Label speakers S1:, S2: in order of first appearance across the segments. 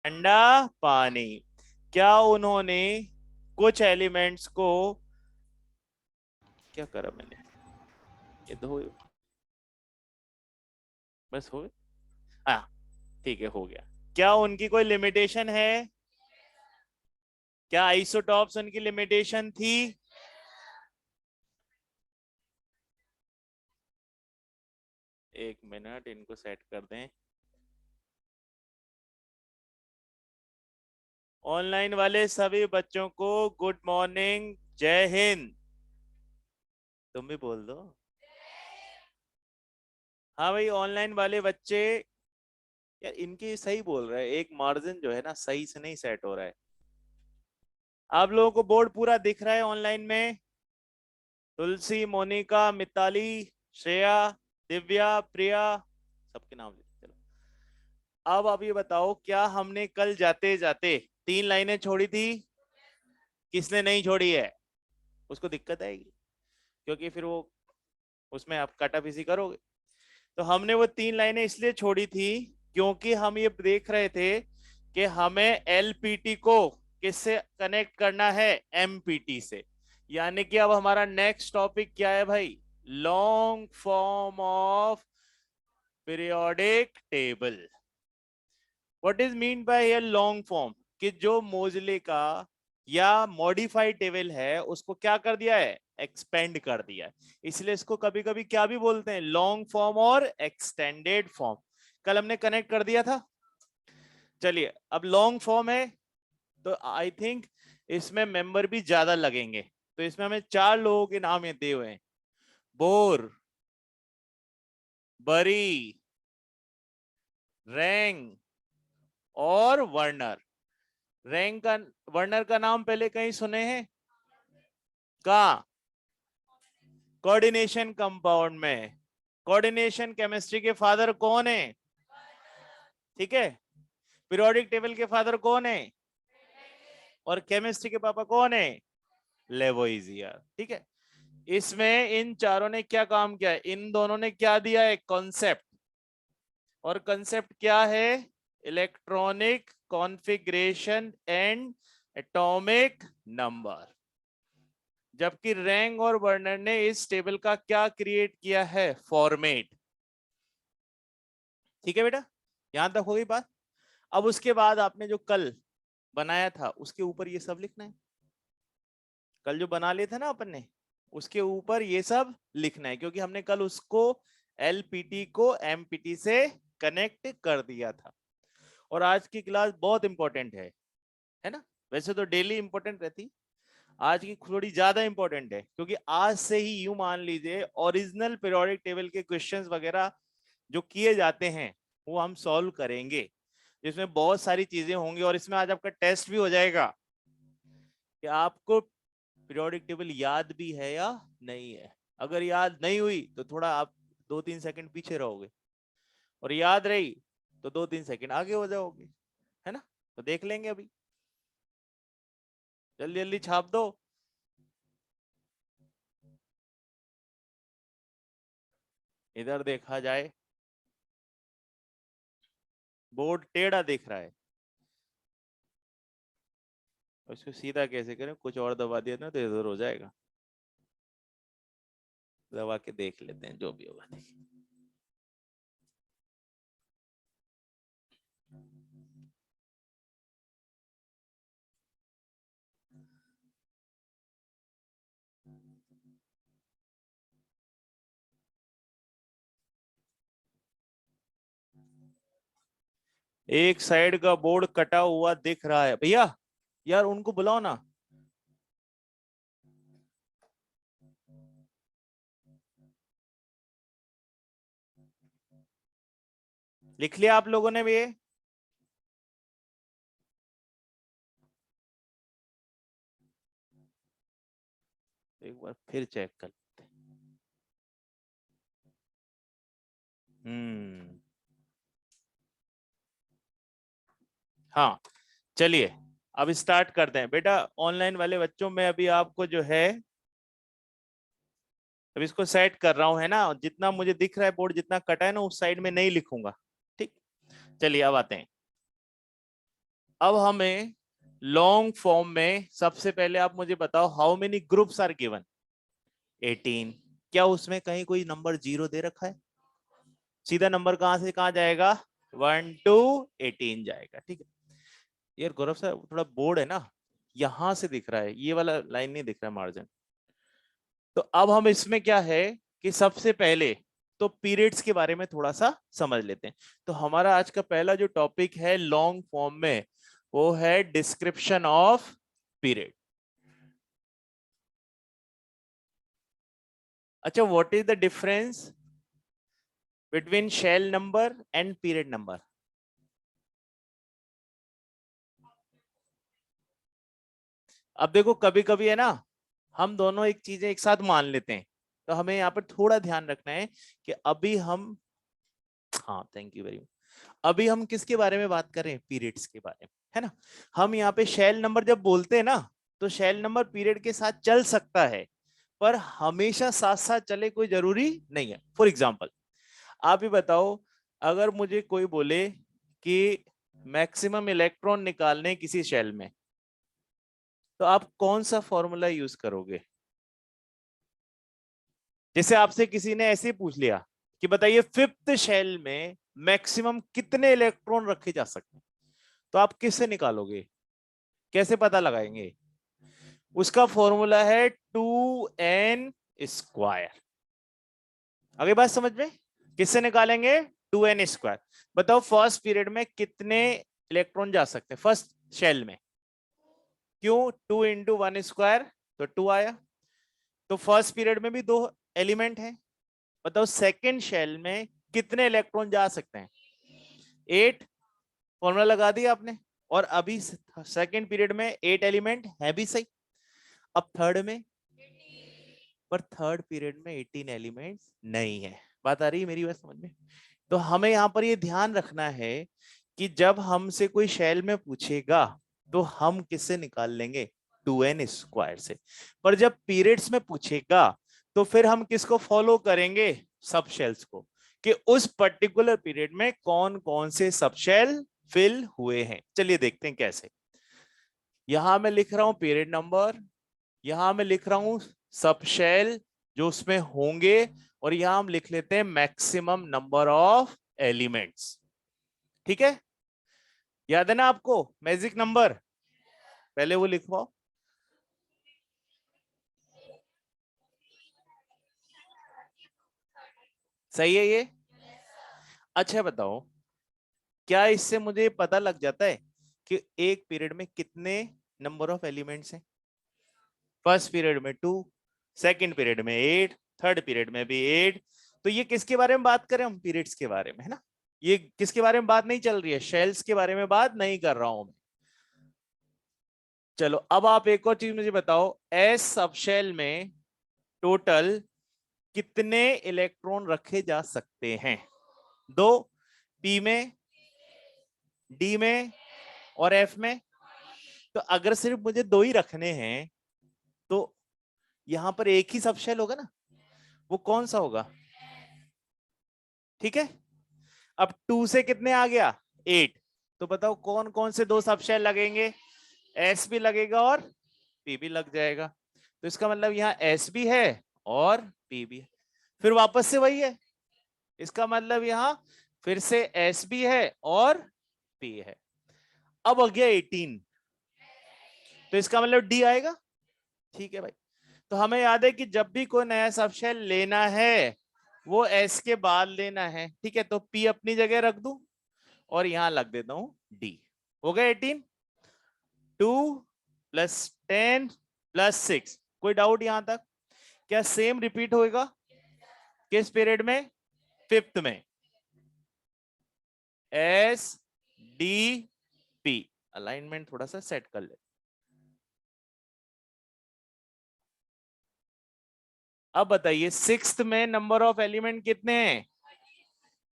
S1: ठंडा पानी। क्या उन्होंने कुछ एलिमेंट्स को, क्या करा मैंने, ये तो बस हो गया। हाँ, ठीक है, हो गया। क्या उनकी कोई लिमिटेशन है? क्या आइसोटॉप्स उनकी लिमिटेशन थी? एक मिनट, इनको सेट कर दें। ऑनलाइन वाले सभी बच्चों को गुड मॉर्निंग, जय हिंद। तुम भी बोल दो। हाँ भाई, ऑनलाइन वाले बच्चे, यार इनकी सही बोल रहा है, एक मार्जिन जो है ना सही से नहीं सेट हो रहा है। आप लोगों को बोर्ड पूरा दिख रहा है ऑनलाइन में? तुलसी, मोनिका, मिताली, श्रेया, दिव्या, प्रिया, सबके नाम लिख चलो। अब आप ये बताओ, क्या हमने कल जाते जाते 3 लाइनें छोड़ी थी? किसने नहीं छोड़ी है? उसको दिक्कत आएगी, क्योंकि फिर वो उसमें आप काटापीसी करोगे। तो हमने वो 3 लाइनें इसलिए छोड़ी थी क्योंकि हम ये देख रहे थे कि हमें एलपीटी को किससे कनेक्ट करना है, एमपीटी से। यानी कि अब हमारा नेक्स्ट टॉपिक क्या है भाई? Long form of periodic table. What is mean by ये लॉन्ग फॉर्म? कि जो मोजले का या मॉडिफाइड टेबल है उसको क्या कर दिया है, एक्सपेंड कर दिया है। इसलिए इसको कभी कभी क्या भी बोलते हैं, लॉन्ग फॉर्म और एक्सटेंडेड फॉर्म। कल हमने कनेक्ट कर दिया था। चलिए, अब लॉन्ग फॉर्म है तो आई थिंक इसमें मेंबर भी ज्यादा लगेंगे। तो इसमें हमें 4 लोगों के नाम ये दिए हुए हैं: बोर, बरी, रैंग और वर्नर। रैंग का, वर्नर का नाम पहले कहीं सुने हैं? कहा? कोऑर्डिनेशन कंपाउंड में। कोऑर्डिनेशन केमिस्ट्री के फादर कौन है? ठीक है। पीरियोडिक टेबल के फादर कौन है? और केमिस्ट्री के पापा कौन है? लेवोइजियर। ठीक है। इसमें इन चारों ने क्या काम किया है? इन दोनों ने क्या दिया है, कॉन्सेप्ट। और कॉन्सेप्ट क्या है? Electronic configuration and atomic number. जबकि रैंग और वर्नर ने इस टेबल का क्या क्रिएट किया है, फॉर्मेट। ठीक है बेटा, यहां तक हो गई बात। अब उसके बाद आपने जो कल बनाया था उसके ऊपर ये सब लिखना है। कल जो बना लिए थे ना अपन ने, उसके ऊपर ये सब लिखना है, क्योंकि हमने कल उसको एलपीटी को एमपीटी से कनेक्ट कर दिया था। और आज की क्लास बहुत इंपॉर्टेंट है ना? वैसे तो डेली इंपॉर्टेंट रहती, आज की थोड़ी ज्यादा इंपॉर्टेंट है, क्योंकि आज से ही यूं मान लीजिए ओरिजिनल पीरियोडिक टेबल के क्वेश्चंस वगैरह जो किए जाते हैं वो हम सॉल्व करेंगे, जिसमें बहुत सारी चीजें होंगी। और इसमें आज आपका टेस्ट भी हो जाएगा कि आपको पीरियोडिक टेबल याद भी है या नहीं है। अगर याद नहीं हुई तो थोड़ा आप 2-3 सेकंड पीछे रहोगे, और याद रही तो 2-3 सेकंड आगे हो जाओगे, है ना? तो देख लेंगे अभी, जल्दी जल्दी छाप दो। इधर देखा जाए, बोर्ड टेढ़ा दिख रहा है, उसको सीधा कैसे करें? कुछ और दबा दिया ना तो इधर हो जाएगा। दबा के देख लेते हैं, जो भी होगा देखिए। एक साइड का बोर्ड कटा हुआ दिख रहा है भैया, यार उनको बुलाओ ना। लिख लिया आप लोगों ने भी ये? एक बार फिर चेक कर लेते हैं। हम्म, हाँ, चलिए अब स्टार्ट करते हैं बेटा। ऑनलाइन वाले बच्चों में अभी आपको जो है, अब इसको सेट कर रहा हूं, है ना? जितना मुझे दिख रहा है बोर्ड जितना कटा है ना, उस साइड में नहीं लिखूंगा। ठीक, चलिए अब आते हैं। अब हमें लॉन्ग फॉर्म में सबसे पहले आप मुझे बताओ, how many groups are given? 18। क्या उसमें कहीं कोई नंबर 0 दे रखा है? सीधा नंबर कहां से कहां जाएगा? 1 to 18 जाएगा। ठीक है यार गौरव सर, थोड़ा बोर्ड है ना, यहां से दिख रहा है, ये वाला लाइन नहीं दिख रहा है मार्जिन। तो अब हम इसमें क्या है कि सबसे पहले तो पीरियड्स के बारे में थोड़ा सा समझ लेते हैं। तो हमारा आज का पहला जो टॉपिक है लॉन्ग फॉर्म में, वो है डिस्क्रिप्शन ऑफ पीरियड। अच्छा, what is the difference between shell number and period number? अब देखो कभी कभी है ना, हम दोनों एक चीजें एक साथ मान लेते हैं, तो हमें यहाँ पर थोड़ा ध्यान रखना है कि अभी हम, हाँ थैंक यू वेरी मच, अभी हम किसके बारे में बात कर रहे हैं? पीरियड्स के बारे में, है ना। हम यहाँ पे शेल नंबर जब बोलते हैं ना, तो शेल नंबर पीरियड के साथ चल सकता है, पर हमेशा साथ साथ चले कोई जरूरी नहीं है। फॉर एग्जाम्पल आप ही बताओ, अगर मुझे कोई बोले कि मैक्सिमम इलेक्ट्रॉन निकालने किसी शेल में, तो आप कौन सा फॉर्मूला यूज करोगे? जैसे आपसे किसी ने ऐसे पूछ लिया कि बताइए फिफ्थ शेल में मैक्सिमम कितने इलेक्ट्रॉन रखे जा सकते हैं, तो आप किससे निकालोगे? कैसे पता लगाएंगे? उसका फॉर्मूला है 2n²। आगे बात समझ में? किससे निकालेंगे? 2n²। बताओ फर्स्ट पीरियड में कितने इलेक्ट्रॉन जा सकते हैं फर्स्ट शेल में? क्यों? 2 × 1², तो 2 आया। तो फर्स्ट पीरियड में भी 2 एलिमेंट हैं। बताओ सेकेंड शेल में कितने इलेक्ट्रॉन जा सकते हैं? 8। फॉर्मूला लगा दिया आपने। और अभी सेकेंड पीरियड में 8 एलिमेंट है भी सही। अब थर्ड में, पर थर्ड पीरियड में 18 एलिमेंट्स नहीं है। बात आ रही है मेरी बात समझ में? तो हमें यहां पर ये ध्यान रखना है कि जब हमसे कोई शेल में पूछेगा, तो हम किससे निकाल लेंगे? 2n² से। पर जब पीरियड्स में पूछेगा, तो फिर हम किसको फॉलो करेंगे? सब शेल्स को, कि उस पर्टिकुलर पीरियड में कौन कौन से सब शेल फिल हुए हैं। चलिए देखते हैं कैसे। यहां मैं लिख रहा हूं पीरियड नंबर, यहां मैं लिख रहा हूं सब शेल जो उसमें होंगे, और यहां हम लिख लेते हैं मैक्सिमम नंबर ऑफ एलिमेंट्स। ठीक है, याद है ना आपको मैजिक नंबर? पहले वो लिखवाओ। सही है ये? अच्छा बताओ, क्या इससे मुझे पता लग जाता है कि एक पीरियड में कितने नंबर ऑफ एलिमेंट्स हैं? फर्स्ट पीरियड में 2, सेकंड पीरियड में 8, थर्ड पीरियड में भी 8। तो ये किसके बारे में बात करें? हम पीरियड्स के बारे में, है ना। ये किसके बारे में बात नहीं चल रही है? शेल्स के बारे में बात नहीं कर रहा हूं मैं। चलो अब आप एक और चीज मुझे बताओ, एस सबशेल में टोटल कितने इलेक्ट्रॉन रखे जा सकते हैं? 2, पी में, डी में और एफ में। तो अगर सिर्फ मुझे 2 ही रखने हैं, तो यहां पर एक ही सबशेल होगा ना। वो कौन सा होगा? ठीक है, अब 2 से कितने आ गया? 8। तो बताओ कौन कौन से 2 सबशेल लगेंगे? एस भी लगेगा और पी भी लग जाएगा। तो इसका मतलब यहाँ एस भी है और पी भी है। फिर वापस से वही है, इसका मतलब यहाँ फिर से एस भी है और पी है। अब आ गया 18, तो इसका मतलब डी आएगा। ठीक है भाई। तो हमें याद है कि जब भी कोई नया सबशेल लेना है, वो एस के बाद लेना है। ठीक है, तो पी अपनी जगह रख दूं और यहां लग देता हूं डी। हो गया 18। 2 + 10 + 6। कोई डाउट यहां तक? क्या सेम रिपीट होएगा? किस पीरियड में? फिफ्थ में। S D P. अलाइनमेंट थोड़ा सा सेट कर ले। अब बताइए सिक्स्थ में नंबर ऑफ एलिमेंट कितने हैं?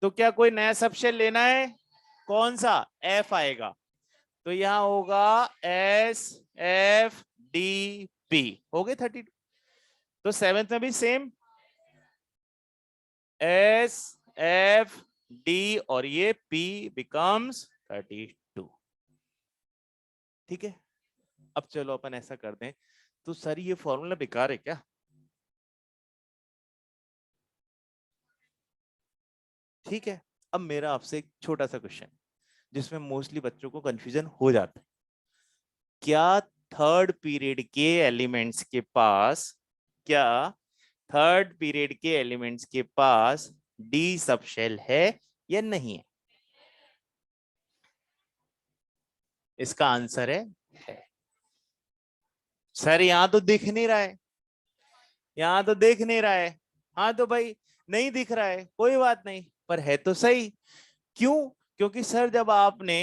S1: तो क्या कोई नया सबशेल लेना है? कौन सा? एफ आएगा। तो यहां होगा एस एफ डी पी। हो गए 32। तो सेवेंथ में भी सेम, एस एफ डी और ये पी बिकम्स 32। ठीक है, अब चलो अपन ऐसा कर दें, तो सर ये फॉर्मूला बेकार है क्या? ठीक है, अब मेरा आपसे एक छोटा सा क्वेश्चन जिसमें मोस्टली बच्चों को कंफ्यूजन हो जाता है, क्या थर्ड पीरियड के एलिमेंट्स के पास, क्या थर्ड पीरियड के एलिमेंट्स के पास डी सब शेल है या नहीं है? इसका आंसर है। सर यहां तो दिख नहीं रहा है, यहां तो दिख नहीं रहा है। हाँ तो भाई नहीं दिख रहा है कोई बात नहीं, पर है तो सही। क्यों? क्योंकि सर जब आपने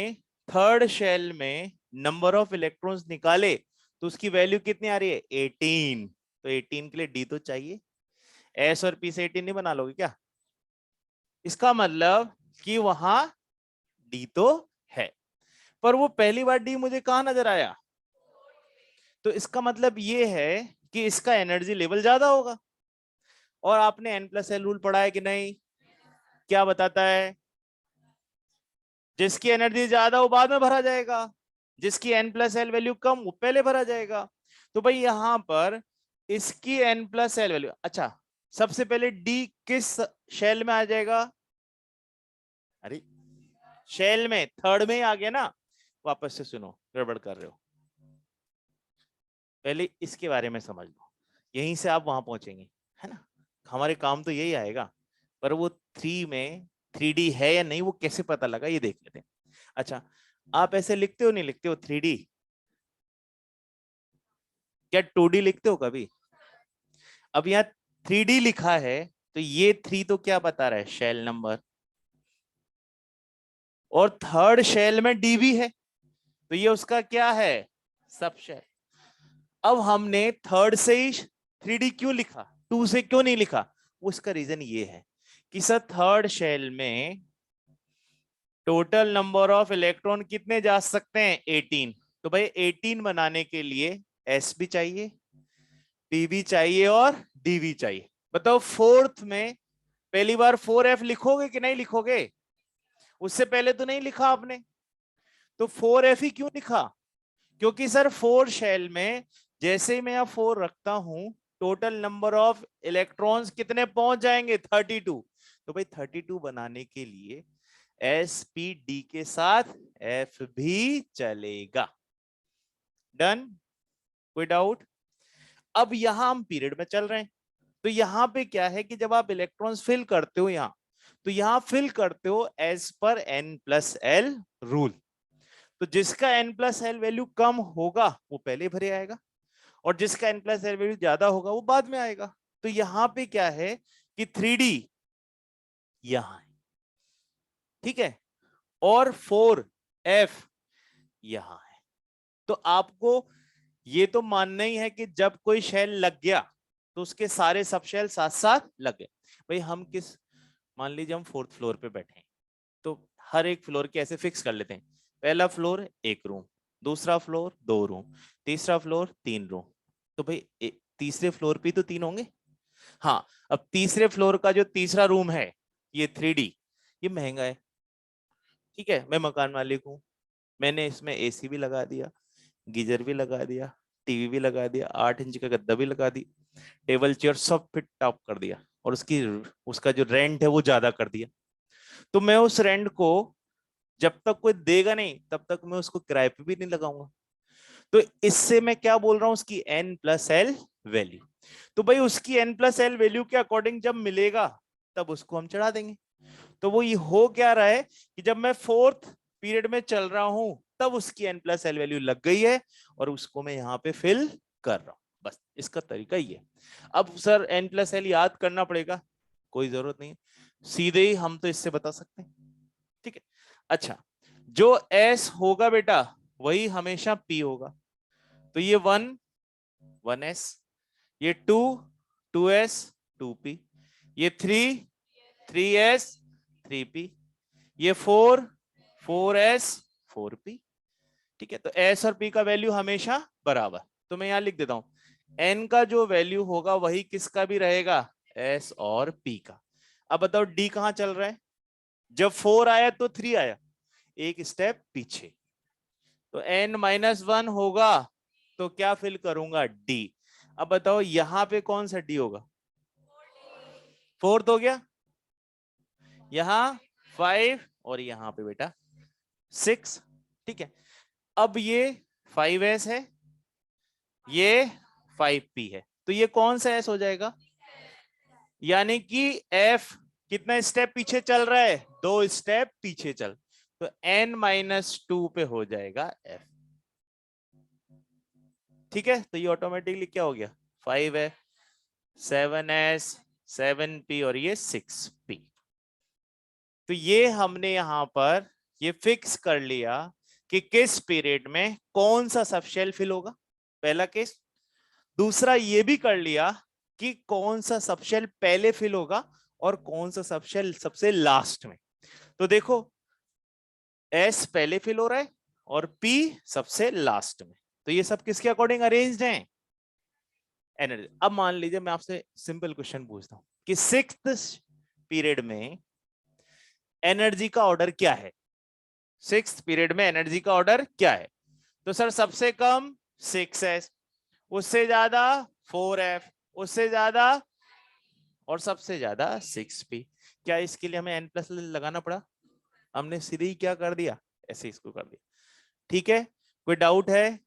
S1: थर्ड शेल में नंबर ऑफ इलेक्ट्रॉन्स निकाले तो उसकी वैल्यू कितनी आ रही है? 18। तो 18 के लिए डी तो चाहिए। एस और पी से 18 नहीं बना लोगे क्या? इसका मतलब कि वहां डी तो है, पर वो पहली बार डी मुझे कहां नजर आया? तो इसका मतलब ये है कि इसका एनर्जी लेवल ज्यादा होगा। और आपने एन प्लस एल रूल पढ़ा है कि नहीं? क्या बताता है? जिसकी एनर्जी ज्यादा वो बाद में भरा जाएगा, जिसकी एन प्लस एल वैल्यू कम वो पहले भरा जाएगा। तो भाई यहां पर इसकी एन प्लस एल वैल्यू, अच्छा सबसे पहले डी किस शेल में आ जाएगा? अरे शेल में थर्ड में ही आ गया ना। वापस से सुनो, गड़बड़ कर रहे हो। पहले इसके बारे में समझ लो, यहीं से आप वहां पहुंचेंगे, है ना? हमारे काम तो यही आएगा। पर वो थ्री में थ्री डी है या नहीं वो कैसे पता लगा ये देख लेते हैं। अच्छा, आप ऐसे लिखते हो नहीं लिखते हो थ्री डी? क्या टू डी लिखते हो कभी? अब यहाँ थ्री डी लिखा है, तो ये थ्री तो क्या बता रहा है? Shell number. और थर्ड शेल में डी भी है, तो ये उसका क्या है? सब शेल। अब हमने थर्ड से ही थ्री डी क्यों लिखा, टू से क्यों नहीं लिखा? उसका रीजन ये है कि सर थर्ड शेल में टोटल नंबर ऑफ इलेक्ट्रॉन कितने जा सकते हैं? 18। तो भाई 18 बनाने के लिए एस भी चाहिए, पी भी चाहिए और डी भी चाहिए। बताओ फोर्थ में पहली बार 4f लिखोगे कि नहीं लिखोगे? उससे पहले तो नहीं लिखा आपने, तो 4f ही क्यों लिखा? क्योंकि सर फोर शेल में जैसे ही मैं यहां 4 रखता हूं, टोटल नंबर ऑफ इलेक्ट्रॉन्स कितने पहुंच जाएंगे? 32। तो भाई 32 बनाने के लिए एस पी डी के साथ एफ भी चलेगा। डन? कोई डाउट? अब यहां हम पीरियड में चल रहे हैं, तो यहां पे क्या है कि जब आप इलेक्ट्रॉन्स फिल करते हो यहां, तो यहां फिल करते हो as per N plus L rule. तो जिसका एन प्लस एल वैल्यू कम होगा वो पहले भरे आएगा, और जिसका एन प्लस एल वैल्यू ज्यादा होगा वो बाद में आएगा। तो यहां पे क्या है कि थ्री डी यहां है, ठीक है, और फोर एफ यहां है। तो आपको ये तो मानना ही है कि जब कोई शेल लग गया तो उसके सारे सब शेल साथ साथ लग गए। भाई हम किस, मान लीजिए हम फोर्थ फ्लोर पे बैठे हैं, तो हर एक फ्लोर के ऐसे फिक्स कर लेते हैं। पहला फ्लोर एक रूम, दूसरा फ्लोर दो रूम, तीसरा फ्लोर तीन रूम। तो भाई तीसरे फ्लोर पे तो तीन होंगे। हाँ, अब तीसरे फ्लोर का जो तीसरा रूम है ये थ्री डी, ये महंगा है। ठीक है, मैं मकान मालिक हूँ, मैंने इसमें एसी भी लगा दिया, गीजर भी लगा दिया, टीवी भी लगा दिया, 8 इंच का गद्दा भी लगा दी, टेबल चेयर सब फिट टॉप कर दिया, और उसकी उसका जो रेंट है वो ज्यादा कर दिया। तो मैं उस रेंट को जब तक कोई देगा नहीं तब तक मैं उसको किराए पे भी नहीं लगाऊंगा। तो इससे मैं क्या बोल रहा हूं? उसकी एन प्लस एल वैल्यू। तो भाई उसकी एन प्लस एल वैल्यू के अकॉर्डिंग जब मिलेगा तब उसको हम चढ़ा देंगे। तो वो ये हो क्या रहा है कि जब मैं फोर्थ पीरियड में चल रहा हूं तब उसकी एन प्लस एल वैल्यू लग गई है, और उसको मैं यहां पे फिल कर रहा हूं। बस इसका तरीका ये है। अब सर एन प्लस एल याद करना पड़ेगा? कोई जरूरत नहीं है, सीधे ही हम तो इससे बता सकते हैं। ठीक है, अच्छा, जो एस होगा बेटा वही हमेशा पी होगा। तो ये वन, वन एस, ये two, two S, two P, ये three, three S, three P, ये four, four S, four P. ठीक है, तो एस और पी का वैल्यू हमेशा बराबर। तो मैं यहां लिख देता हूं एन का जो वैल्यू होगा वही किसका भी रहेगा? एस और पी का। अब बताओ डी कहां चल रहा है? जब फोर आया तो थ्री आया, एक स्टेप पीछे। तो n-1 होगा तो क्या फिल करूंगा, डी। अब बताओ यहां पे कौन सा डी होगा, फोर्थ हो गया, यहां 5 और यहां पे बेटा 6। ठीक है, अब ये 5s है, ये 5p है, तो ये कौन सा s हो जाएगा, यानी कि f कितना स्टेप पीछे चल रहा है, 2 स्टेप पीछे चल, तो n-2 पे हो जाएगा f। ठीक है, तो ये ऑटोमेटिकली क्या हो गया, 5 है, 7s, 7p और ये 6p। तो ये हमने यहां पर ये फिक्स कर लिया कि किस पीरियड में कौन सा सबशेल फिल होगा, पहला केस। दूसरा ये भी कर लिया कि कौन सा सबशेल पहले फिल होगा और कौन सा सबशेल सबसे लास्ट में। तो देखो एस पहले फिल हो रहा है और पी सबसे लास्ट में, तो ये सब किसके अकॉर्डिंग अरेंज्ड हैं, एनर्जी। अब मान लीजिए मैं आपसे सिंपल क्वेश्चन पूछता हूं कि सिक्स्थ पीरियड में एनर्जी का ऑर्डर क्या है, सिक्स्थ पीरियड में एनर्जी का ऑर्डर क्या है, तो सर सबसे कम 6s, उससे ज्यादा 4f, उससे ज्यादा और सबसे ज्यादा 6p। क्या इसके लिए हमें n+ लगाना पड़ा, हमने सीधे ही क्या कर दिया, ऐसे इसको कर दिया। ठीक है, कोई डाउट है,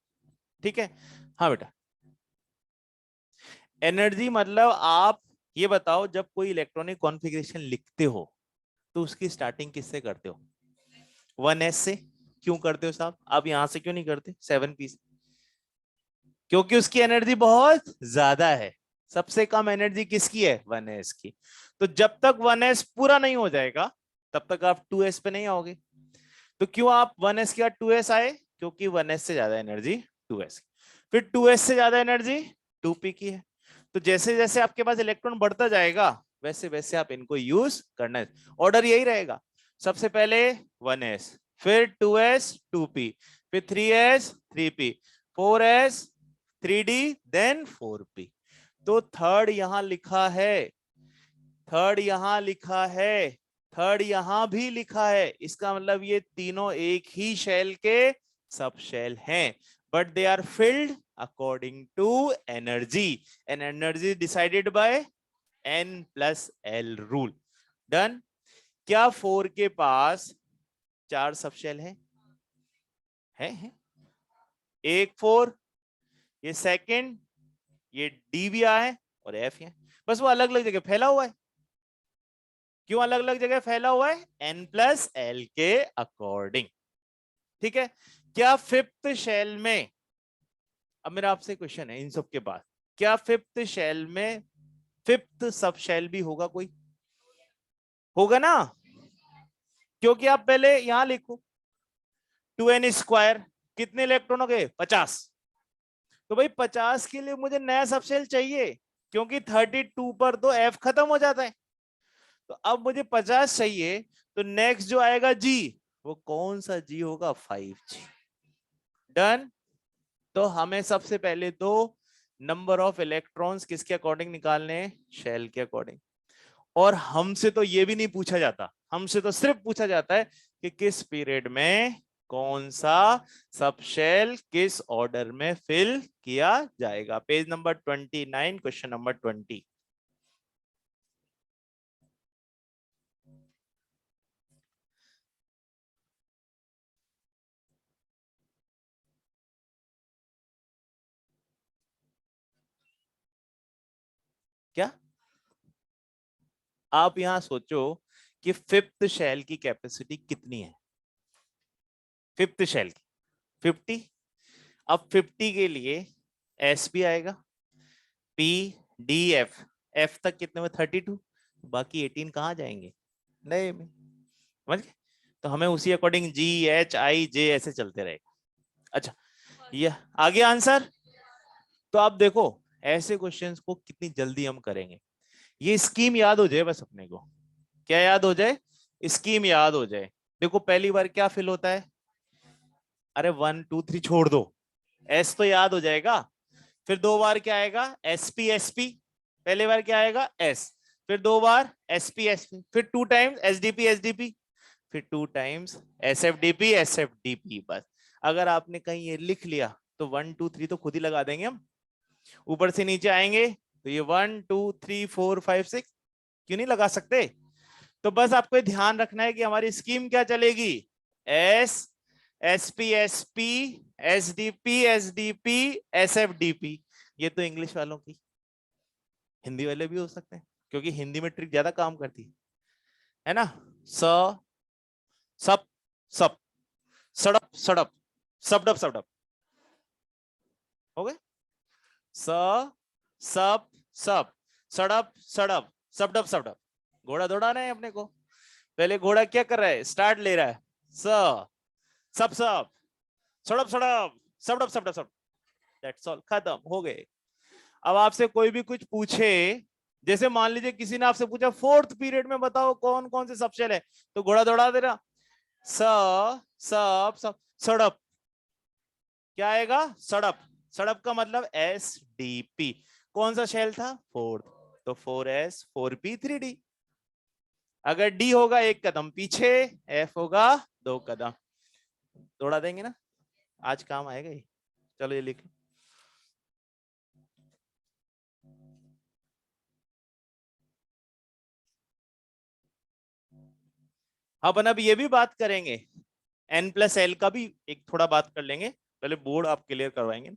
S1: ठीक है। हाँ बेटा, एनर्जी मतलब आप ये बताओ जब कोई इलेक्ट्रॉनिक कॉन्फ़िगरेशन लिखते हो तो उसकी स्टार्टिंग किससे करते हो, 1s से। क्यों करते हो साहब, आप यहां से क्यों नहीं करते 7p से, क्योंकि उसकी एनर्जी बहुत ज्यादा है, सबसे कम एनर्जी किसकी है, 1s की। तो जब तक 1s पूरा नहीं हो जाएगा तब तक आप 2s पे नहीं आओगे। तो क्यों आप 1s के बाद 2s आए, क्योंकि 1s से ज्यादा एनर्जी 2s की, फिर 2s से ज्यादा एनर्जी 2p की है। तो जैसे जैसे आपके पास इलेक्ट्रॉन बढ़ता जाएगा वैसे वैसे आप इनको यूज करना है, ऑर्डर यही रहेगा, सबसे पहले 1s, फिर 2s 2p, फिर 3s 3p, 4s 3d, then 4p। तो थर्ड यहां लिखा है, थर्ड यहां लिखा है, थर्ड यहां भी लिखा है, इसका मतलब ये तीनों एक ही शेल के सब शेल हैं, but they are filled according to energy, and energy decided by n+l rule. Done. क्या 4 के पास 4 सब शेल है? एक 4, ये सेकंड, ये डी भी है और एफ है, बस वो अलग अलग जगह फैला हुआ है। क्यों अलग अलग जगह फैला हुआ है, n+l के अकॉर्डिंग। ठीक है, क्या फिफ्थ शेल में, अब मेरा आपसे क्वेश्चन है इन सब के बाद, क्या फिफ्थ शेल में फिफ्थ सब शेल भी होगा कोई, होगा ना, क्योंकि आप पहले यहां लिखो 2n² कितने इलेक्ट्रॉन हो गए 50, तो भाई 50 के लिए मुझे नया सब शेल चाहिए, क्योंकि 32 पर तो f खत्म हो जाता है, तो अब मुझे 50 चाहिए, तो नेक्स्ट जो आएगा जी, वो कौन सा जी होगा, 5g। डन। तो हमें सबसे पहले तो नंबर ऑफ इलेक्ट्रॉन्स किसके अकॉर्डिंग निकालने हैं, शेल के अकॉर्डिंग। और हमसे तो ये भी नहीं पूछा जाता, हमसे तो सिर्फ पूछा जाता है कि किस पीरियड में कौन सा सब शेल किस ऑर्डर में फिल किया जाएगा। Page number 29, question number 20। क्या आप यहां सोचो कि फिफ्थ शेल की कैपेसिटी कितनी है, फिफ्थ शेल की 50। अब 50 के लिए एस भी आएगा, पी डी एफ, एफ तक कितने में 32, बाकी 18 कहाँ जाएंगे, नए में, समझ गए। तो हमें उसी अकॉर्डिंग जी एच आई जे ऐसे चलते रहेगा। अच्छा, ये आगे आंसर। तो आप देखो ऐसे क्वेश्चंस को कितनी जल्दी हम करेंगे, ये स्कीम याद हो जाए बस अपने को, क्या याद हो जाए, स्कीम याद हो जाए। देखो पहली बार क्या फिल होता है, अरे 1 2 3 छोड़ दो, एस तो याद हो जाएगा, फिर 2 बार क्या आएगा, एसपी एसपी, पहले बार क्या आएगा एस, फिर 2 बार एसपी एसपी, फिर 2 टाइम्स एसडीपी एसडीपी, फिर 2 टाइम्स एसएफडीपी एसएफडीपी, बस। अगर आपने कहीं ये लिख लिया तो 1 2 3 तो खुद ही लगा देंगे हम। ऊपर से नीचे आएंगे तो ये 1 2 3 4 5 6 क्यों नहीं लगा सकते? तो बस आपको ध्यान रखना है कि हमारी स्कीम क्या चलेगी, S SP SP SDP SDP SFDP. ये तो इंग्लिश वालों की, हिंदी वाले भी हो सकते हैं क्योंकि हिंदी में ट्रिक ज्यादा काम करती है ना। स सप सप सड़प सड़प सबडप सबडप हो गए। स सप सप सड़प सड़प सबडप सबडप। घोड़ा दौड़ा रहे हैं अपने को। पहले घोड़ा क्या कर रहा है, स्टार्ट ले रहा है, स सब सब सड़प सड़प सबडप सबडप सब। दैट्स ऑल, खत्म हो गए। अब आपसे कोई भी कुछ पूछे, जैसे मान लीजिए किसी ने आपसे पूछा फोर्थ पीरियड में बताओ कौन कौन से सबशेल है, तो घोड़ा दौड़ा दे रहा, स सब सब सड़प। क्या आएगा, सड़प। सड़प का मतलब एस डी पी। कौन सा शेल था, फोर्थ, तो 4s 4p 3d। अगर डी होगा एक कदम पीछे, एफ होगा 2 कदम। दौड़ा देंगे ना, आज काम आएगा ये। चलो ये लिख। अपन अब ये भी बात करेंगे, n+l का भी एक थोड़ा बात कर लेंगे। पहले बोर्ड आप क्लियर करवाएंगे।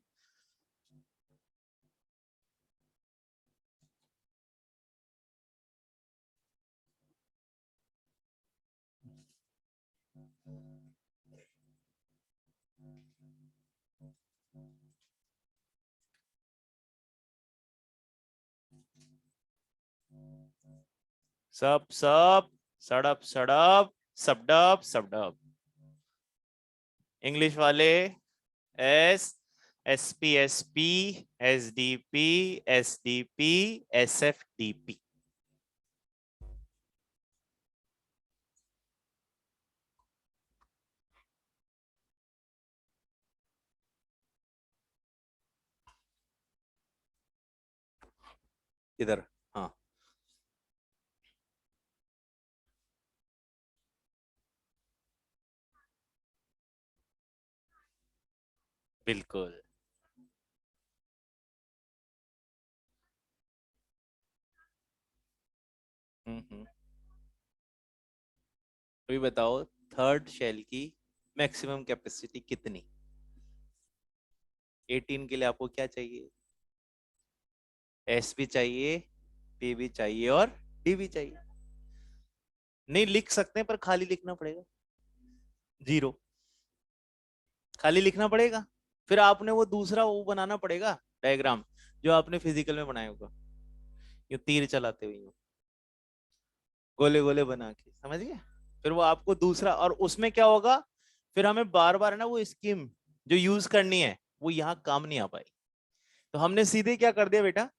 S1: सब सब सड़प सड़प सबडप सबडप। इंग्लिश वाले S SP SP SDP SDP SFDP. इधर, हाँ बिल्कुल। अभी बताओ थर्ड शेल की मैक्सिमम कैपेसिटी कितनी? 18 के लिए आपको क्या चाहिए, एस भी चाहिए, पी भी चाहिए और डी भी चाहिए। नहीं लिख सकते हैं पर खाली लिखना पड़ेगा, जीरो खाली लिखना पड़ेगा। फिर आपने वो दूसरा वो बनाना पड़ेगा डायग्राम, जो आपने फिजिकल में बनाया होगा, ये तीर चलाते हुए गोले गोले बना के, समझ गए? फिर वो आपको दूसरा, और उसमें क्या होगा, फिर हमें बार बार ना वो स्कीम जो यूज करनी है वो यहाँ काम नहीं आ पाई। तो हमने सीधे क्या कर दिया बेटा,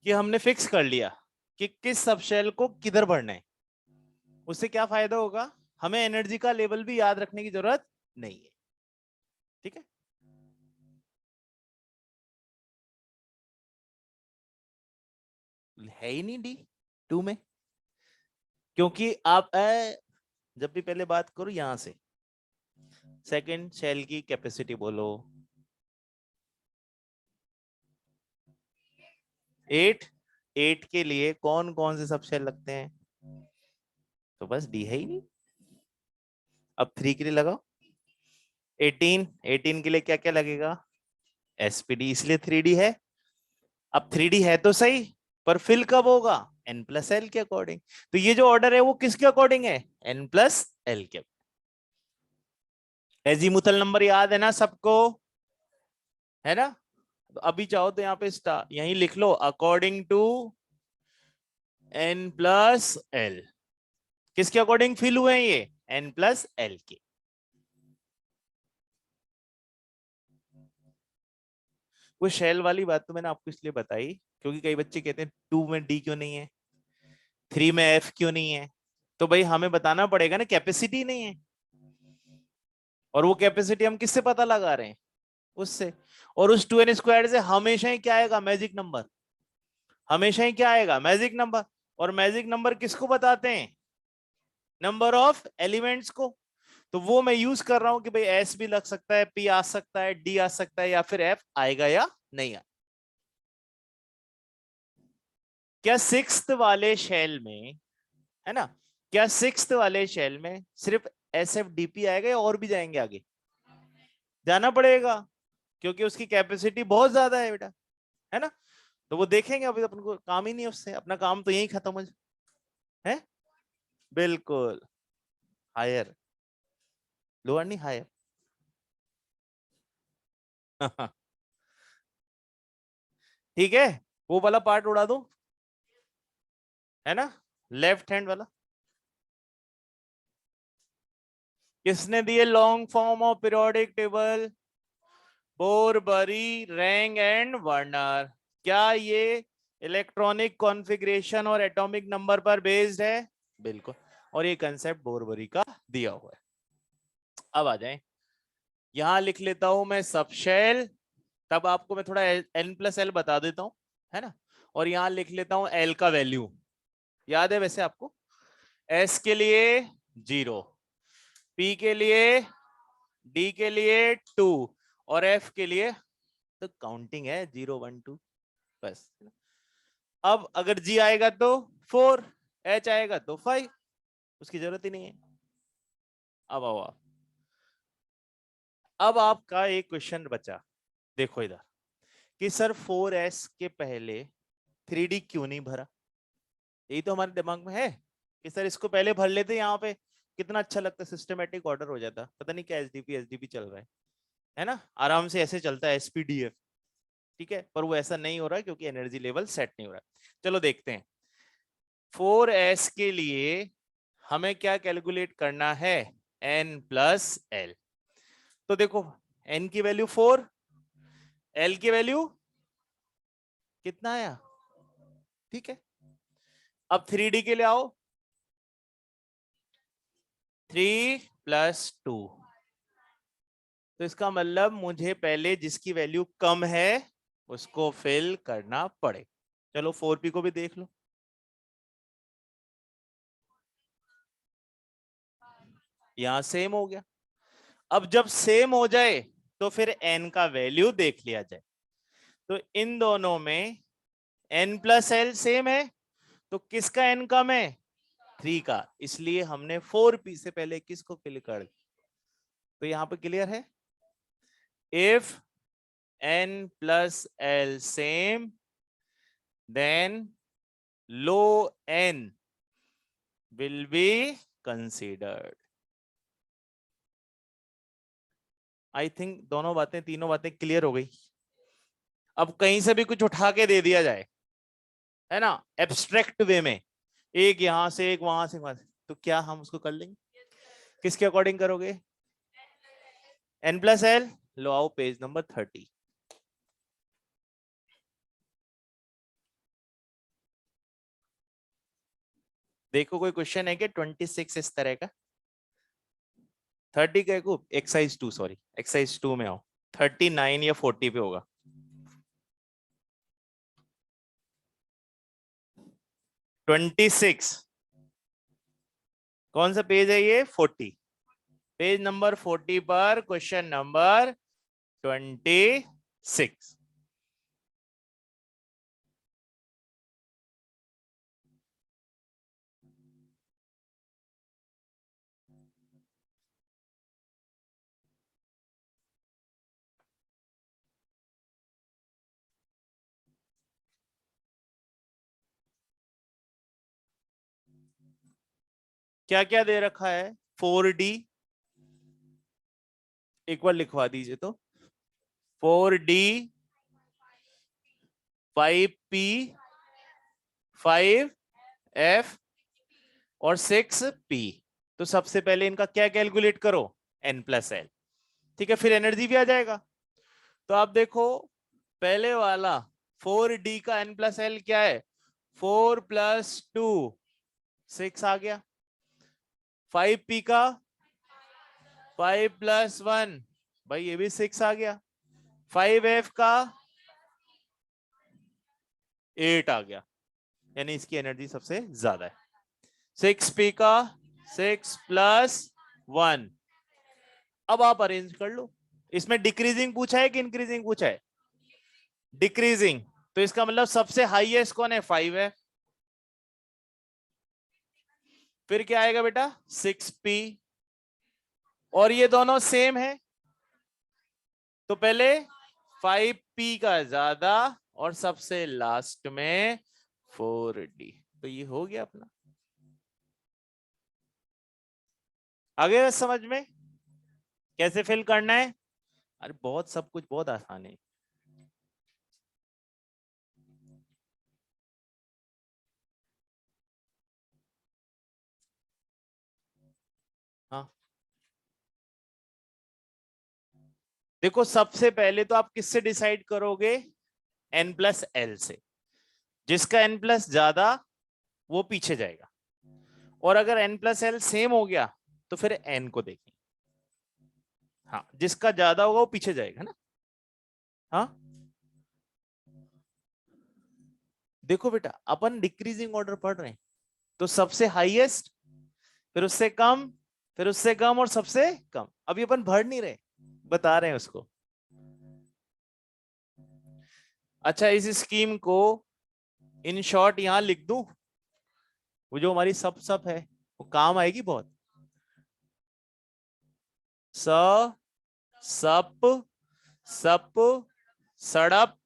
S1: कि हमने फिक्स कर लिया कि किस सबशेल को किधर भरना है। उससे क्या फायदा होगा, हमें एनर्जी का लेवल भी याद रखने की जरूरत नहीं है। ठीक है, है ही नहीं डी 2 में, क्योंकि आप जब भी पहले बात करो यहां से, सेकंड शेल की कैपेसिटी बोलो 8। 8 के लिए कौन कौन से सब शेल लगते हैं, तो बस डी है ही नहीं। अब 3 के लिए लगाओ 18। 18 के लिए क्या क्या लगेगा, एसपीडी, इसलिए 3d है। अब 3d है तो सही, पर फिल कब होगा, n+l के अकॉर्डिंग। तो ये जो ऑर्डर है वो किसके अकॉर्डिंग है, n+l के। एजीमुथल नंबर याद है ना सबको, है ना? तो अभी चाहो तो यहाँ पे स्टार यहीं लिख लो, अकॉर्डिंग टू n+l। किसके अकॉर्डिंग फिल हुए हैं ये, n+l के। वो शेल वाली बात तो मैंने आपको इसलिए बताई क्योंकि कई बच्चे कहते हैं 2 में डी क्यों नहीं है, 3 में एफ क्यों नहीं है। तो भाई हमें बताना पड़ेगा ना, कैपेसिटी नहीं है। और वो कैपेसिटी हम किससे पता लगा रहे हैं, उससे। और उस 2n² से हमेशा ही क्या आएगा, मैजिक नंबर। हमेशा ही क्या आएगा, मैजिक नंबर। और मैजिक नंबर किसको बताते हैं, नंबर ऑफ एलिमेंट्स को। तो वो मैं यूज कर रहा हूं कि भाई एस भी लग सकता है, पी आ सकता है, डी आ सकता है, या फिर एफ आएगा या नहीं आएगा। क्या सिक्स्थ वाले शेल में, है ना, क्या सिक्स्थ वाले शेल में सिर्फ एस एफ डी पी आएगा या और भी जाएंगे आगे? जाना पड़ेगा, क्योंकि उसकी कैपेसिटी बहुत ज्यादा है बेटा, है ना। तो वो देखेंगे, अभी अपन को काम ही नहीं है उससे, अपना काम तो यही खत्म हो जाए, है। बिल्कुल, हायर, लोअर नहीं हायर। ठीक है, वो वाला पार्ट उड़ा दो, है ना, लेफ्ट हैंड वाला। किसने दिए long form of periodic table? Bohr Bury, Rang and Werner. क्या ये इलेक्ट्रॉनिक कॉन्फ़िगरेशन और एटॉमिक नंबर पर बेस्ड है? बिल्कुल, और ये कंसेप्ट बोरबरी का दिया हुआ है। अब आ जाएं, यहां लिख लेता हूं मैं सब शेल, तब आपको मैं थोड़ा एन प्लस एल बता देता हूं, है ना। और यहां लिख लेता हूं एल का वैल्यू, याद है वैसे आपको, एस के लिए 0, पी के लिए, डी के लिए 2, और एफ के लिए तो काउंटिंग है 0 1 2 बस। अब अगर जी आएगा तो 4, एच आएगा तो 5, उसकी जरूरत ही नहीं है। अब आओ आप, अब आपका एक क्वेश्चन बचा, देखो इधर, कि सर 4s के पहले 3d क्यों नहीं भरा? यही तो हमारे दिमाग में है कि सर इसको पहले भर लेते, यहाँ पे कितना अच्छा लगता, सिस्टमेटिक ऑर्डर हो जाता। पता नहीं क्या एसडीपी चल रहा है ना, आराम से ऐसे चलता है एसपीडीएफ, ठीक है, पर वो ऐसा नहीं हो रहा है क्योंकि एनर्जी लेवल सेट नहीं हो रहा। चलो देखते हैं, 4s के लिए हमें क्या कैलकुलेट करना है, n प्लस एल। तो देखो, n की वैल्यू 4, l की वैल्यू कितना आया, ठीक है। अब 3d के लिए आओ, 3 प्लस 2, तो इसका मतलब मुझे पहले जिसकी वैल्यू कम है उसको फिल करना पड़े। चलो 4p को भी देख लो, यहां सेम हो गया। अब जब सेम हो जाए तो फिर n का वैल्यू देख लिया जाए। तो इन दोनों में n प्लस एल सेम है, तो किसका n कम है, 3 का, इसलिए हमने 4p से पहले किसको फिल कर दिया। तो यहां पे क्लियर है, if n plus l same then low n will be considered। I think दोनों बातें, तीनों बातें क्लियर हो गई। अब कहीं से भी कुछ उठा के दे दिया जाए, है ना, एब्स्ट्रैक्ट वे में, एक यहां से एक वहां से वहां से, तो क्या हम उसको कर लेंगे? किसके अकॉर्डिंग करोगे? n plus L. लो आओ पेज नंबर 30, देखो कोई क्वेश्चन है कि 26 इस तरह का, 30 का एक्सरसाइज 2, सॉरी एक्सरसाइज 2 में आओ, 39 या 40 पे होगा। 26 कौन सा पेज है ये, 40, पेज नंबर 40 पर क्वेश्चन नंबर 26। क्या क्या दे रखा है, 4d, एक बार लिखवा दीजिए तो, 4d, 5p, 5f और 6p। तो सबसे पहले इनका क्या कैलकुलेट करो, n प्लस एल, ठीक है, फिर एनर्जी भी आ जाएगा। तो आप देखो, पहले वाला 4d का n प्लस एल क्या है, 4 प्लस 2 6 आ गया, 5p का 5 प्लस 1, भाई ये भी 6 आ गया, 5f का 8 आ गया, यानी इसकी एनर्जी सबसे ज्यादा है। 6p का 6 प्लस 1 अब आप अरेंज कर लो। इसमें डिक्रीजिंग पूछा है कि इंक्रीजिंग पूछा है? डिक्रीजिंग। तो इसका मतलब सबसे हाईएस्ट कौन है? 5 है। फिर क्या आएगा बेटा? 6p। और ये दोनों सेम है, तो पहले 5p का ज्यादा और सबसे लास्ट में 4d। तो ये हो गया अपना। आगे समझ में कैसे फिल करना है? अरे बहुत, सब कुछ बहुत आसान है। हाँ, देखो सबसे पहले तो आप किससे डिसाइड करोगे? n+l से। जिसका n+ ज्यादा वो पीछे जाएगा, और अगर n+l सेम हो गया तो फिर n को देखेंगे। हाँ, जिसका ज्यादा होगा वो पीछे जाएगा ना। हाँ, देखो बेटा अपन डिक्रीजिंग ऑर्डर पढ़ रहे हैं, तो सबसे हाईएस्ट, फिर उससे कम, फिर उससे कम और सबसे कम। अभी अपन भर नहीं रहे, बता रहे हैं उसको। अच्छा, इस स्कीम को इन शॉर्ट यहां लिख दूं, वो जो हमारी सब है वो काम आएगी बहुत। स, सप, सप, सड़प,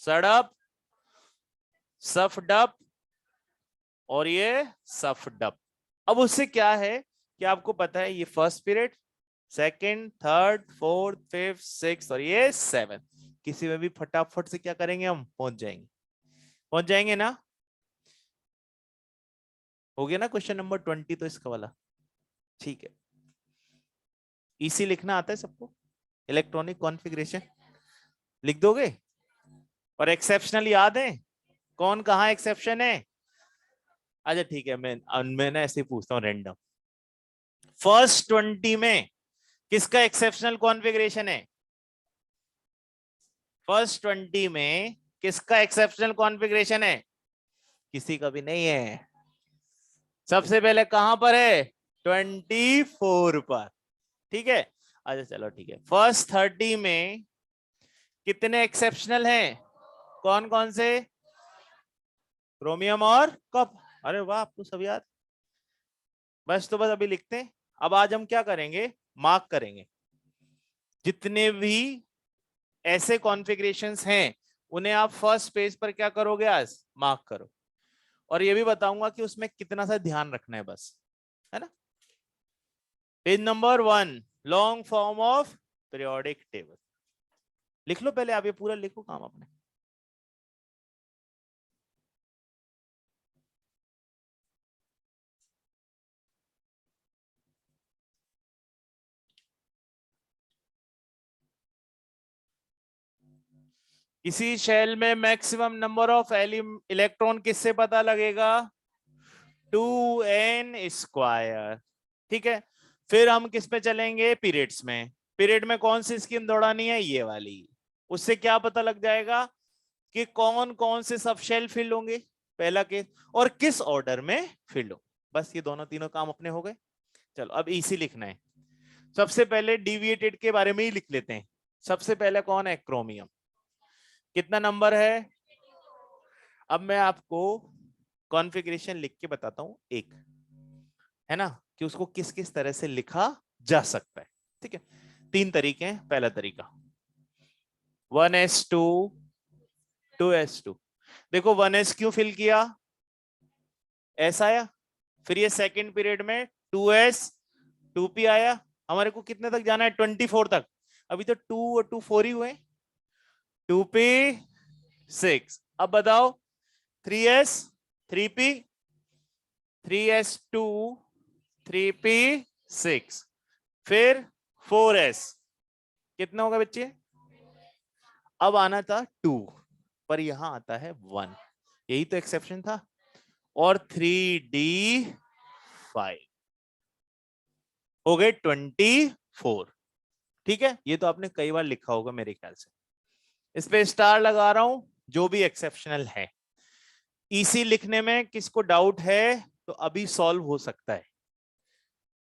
S1: सड़प, सफ डप, और ये सफ डप। अब उससे क्या है कि आपको पता है ये first period, second, third, fourth, fifth, six और ये सेवन। किसी में भी फटाफट से क्या करेंगे, हम पहुंच जाएंगे। पहुंच जाएंगे ना? हो गया ना क्वेश्चन नंबर 20 तो इसका वाला। ठीक है। इसी लिखना आता है सबको? इलेक्ट्रॉनिक कॉन्फ़िगरेशन लिख दोगे? और एक्सेप्शनल याद है? कौन कहाँ एक्सेप्शन है? अच्छा ठीक है, मैं ना ऐसे ही पूछता हूँ रैंडम। फर्स्ट 20 में किसका एक्सेप्शनल कॉन्फ़िगरेशन है? फर्स्ट 20 में किसका एक्सेप्शनल कॉन्फ़िगरेशन है? किसी का भी नहीं है। सबसे पहले कहां पर है? 24 पर। ठीक है। अच्छा चलो ठीक है, फर्स्ट 30 में कितने एक्सेप्शनल हैं? कौन कौन से? क्रोमियम और कप। अरे वाह, आपको सब याद। बस तो बस अभी लिखते हैं। अब आज हम क्या करेंगे? मार्क करेंगे जितने भी ऐसे कॉन्फ़िगरेशंस हैं, उन्हें आप फर्स्ट पेज पर क्या करोगे? आज मार्क करो। और ये भी बताऊंगा कि उसमें कितना सा ध्यान रखना है, बस, है ना। Page number 1, long form of periodic table. लिख लो पहले, आप ये पूरा लिखो काम अपने। किसी शेल में मैक्सिमम नंबर ऑफ इलेक्ट्रॉन किससे पता लगेगा? 2n²। ठीक है। फिर हम किस पे चलेंगे? पीरियड्स में। पीरियड में कौन सी स्कीम दौड़ानी है? ये वाली। उससे क्या पता लग जाएगा कि कौन कौन से सब शेल फिल होंगे, पहला केस, और किस ऑर्डर में फिल हो। बस ये दोनों तीनों काम अपने हो गए। चलो अब इसी लिखना है। सबसे पहले डिविएटेड के बारे में ही लिख लेते हैं। सबसे पहले कौन है? क्रोमियम। कितना नंबर है? अब मैं आपको कॉन्फ़िगरेशन लिख के बताता हूं एक, है ना, कि उसको किस किस तरह से लिखा जा सकता है। ठीक है। 3 तरीके हैं। पहला तरीका 1s2 2s2। देखो 1s क्यों फिल किया? ऐसा आया। फिर ये सेकंड पीरियड में 2s 2p आया। हमारे को कितने तक जाना है? 24 तक। अभी तो 2 और 2 4 ही हुए। 2p 6। अब बताओ 3s 3p 3s2 3p 6, फिर 4s। कितना होगा बच्चे? अब आना था 2, पर यहां आता है 1। यही तो एक्सेप्शन था। और 3d5 हो गए 24। ठीक है, ये तो आपने कई बार लिखा होगा मेरे ख्याल से। इस पे स्टार लगा रहा हूं, जो भी एक्सेप्शनल है। इसी लिखने में किसको डाउट है तो अभी सॉल्व हो सकता है।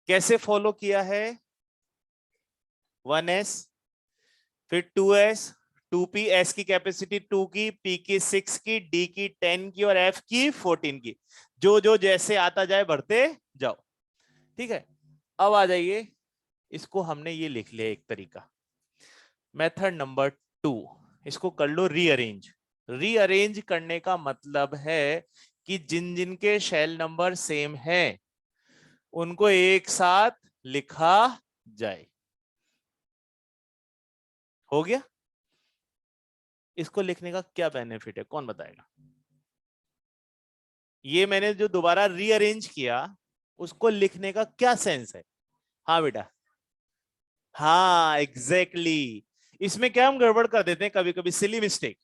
S1: कैसे फॉलो किया है? 1s, फिर 2s, 2p, s की कैपेसिटी 2 की, p की 6 की, d की 10 की और f की 14 की। जो जो जैसे आता जाए भरते जाओ। ठीक है, अब आ जाइए, इसको हमने ये लिख लिया एक तरीका। मेथड नंबर 2, इसको कर लो रीअरेंज। रीअरेंज करने का मतलब है कि जिन जिन के शेल नंबर सेम है उनको एक साथ लिखा जाए। हो गया? इसको लिखने का क्या बेनिफिट है, कौन बताएगा? ये मैंने जो दोबारा रीअरेंज किया उसको लिखने का क्या सेंस है? हाँ बेटा, हाँ एग्जैक्टली exactly. इसमें क्या हम गड़बड़ कर देते हैं कभी कभी, सिली मिस्टेक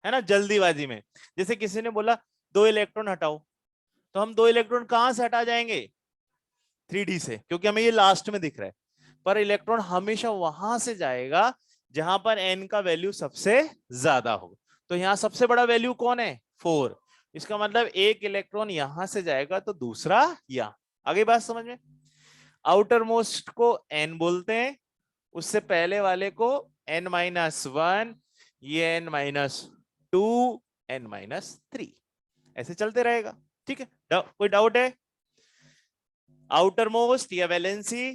S1: है ना, जल्दीबाजी में। जैसे किसी ने बोला 2 इलेक्ट्रॉन हटाओ, तो हम 2 इलेक्ट्रॉन कहां से हटा जाएंगे? 3D से, क्योंकि हमें ये लास्ट में दिख रहा है। पर इलेक्ट्रॉन हमेशा वहां से जाएगा जहां पर n का वैल्यू सबसे ज्यादा हो। तो यहाँ सबसे बड़ा वैल्यू कौन है? 4। इसका मतलब एक इलेक्ट्रॉन यहां से जाएगा तो दूसरा यहाँ। आगे बात समझ में? आउटर मोस्ट को n बोलते हैं, उससे पहले वाले को n-1, ये n-2, n-3, ऐसे चलते रहेगा। ठीक है, कोई डाउट है? आउटर मोस्ट या वैलेंसी,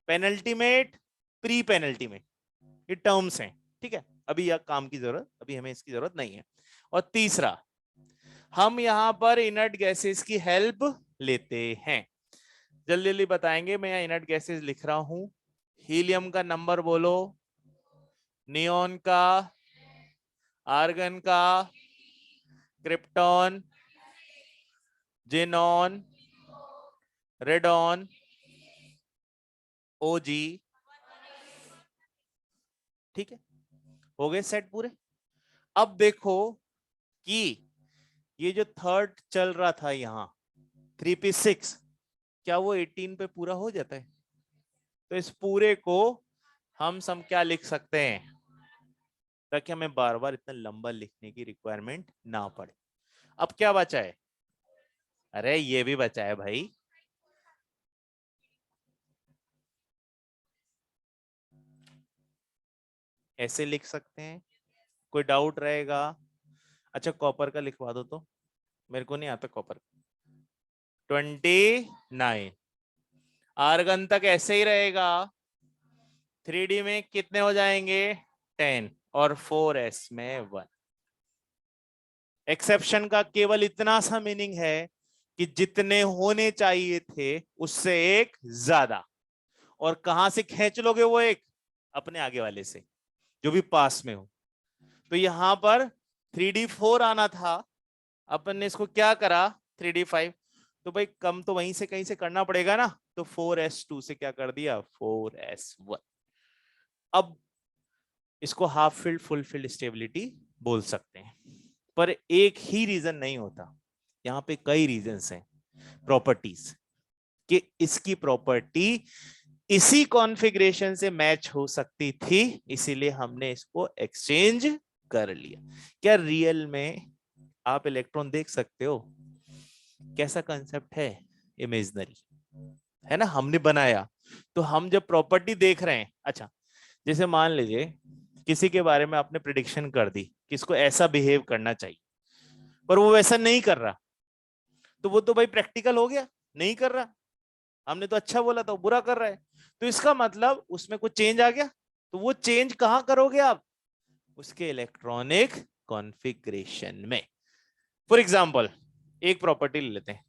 S1: पेनल्टीमेट, प्री पेनल्टीमेट, ये टर्म्स हैं। ठीक है, अभी यह काम की जरूरत, अभी हमें इसकी जरूरत नहीं है। और तीसरा, हम यहां पर इनर्ट गैसेस की हेल्प लेते हैं। जल्दी जल्दी बताएंगे, मैं यहाँ इनर्ट गैसेस लिख रहा हूं। हीलियम का नंबर बोलो, नियोन का, आर्गन का, क्रिप्टॉन, जेनॉन, रेडॉन, ओजी। ठीक है, हो गए सेट पूरे। अब देखो कि ये जो थर्ड चल रहा था यहाँ 3p6, क्या वो 18 पे पूरा हो जाता है? तो इस पूरे को हम सम क्या लिख सकते हैं, ताकि हमें बार बार इतना लंबा लिखने की रिक्वायरमेंट ना पड़े। अब क्या बचा है? अरे ये भी बचा है भाई, ऐसे लिख सकते हैं। कोई डाउट रहेगा? अच्छा कॉपर का लिखवा दो तो, मेरे को नहीं आता कॉपर। 29, आर्गन तक ऐसे ही रहेगा। 3D में कितने हो जाएंगे? 10, और 4s में 1। एक्सेप्शन का केवल इतना सा मीनिंग है कि जितने होने चाहिए थे उससे एक ज्यादा। और कहां से खींच लोगे वो एक? अपने आगे वाले से, जो भी पास में हो। तो यहां पर 3D4 आना था, अपन ने इसको क्या करा 3D5। तो भाई कम तो वहीं से कहीं से करना पड़ेगा ना, तो 4s2 से क्या कर दिया 4s1। अब इसको half field full field stability बोल सकते हैं। पर एक ही रीजन नहीं होता, यहाँ पे कई रीजंस हैं प्रॉपर्टीज कि इसकी प्रॉपर्टी इसी कॉन्फ़िगरेशन से मैच हो सकती थी, इसीलिए हमने इसको एक्सचेंज कर लिया। क्या रियल में आप इलेक्ट्रॉन देख सकते हो? कैसा कंसेप्ट है? इमेजिनरी है ना, हमने बनाया। तो हम जब प्रॉपर्टी देख रहे हैं, अच्छा जैसे मान लीजिए किसी के बारे में आपने प्रिडिक्शन कर दी कि इसको ऐसा बिहेव करना चाहिए, पर वो वैसा नहीं कर रहा, तो वो तो भाई प्रैक्टिकल हो गया, नहीं कर रहा। हमने तो अच्छा बोला था, वो बुरा कर रहा है। तो इसका मतलब उसमें कुछ चेंज आ गया। तो वो चेंज कहां करोगे आप? उसके इलेक्ट्रॉनिक कॉन्फ़िगरेशन में। फॉर एग्जांपल एक प्रॉपर्टी ले लेते हैं,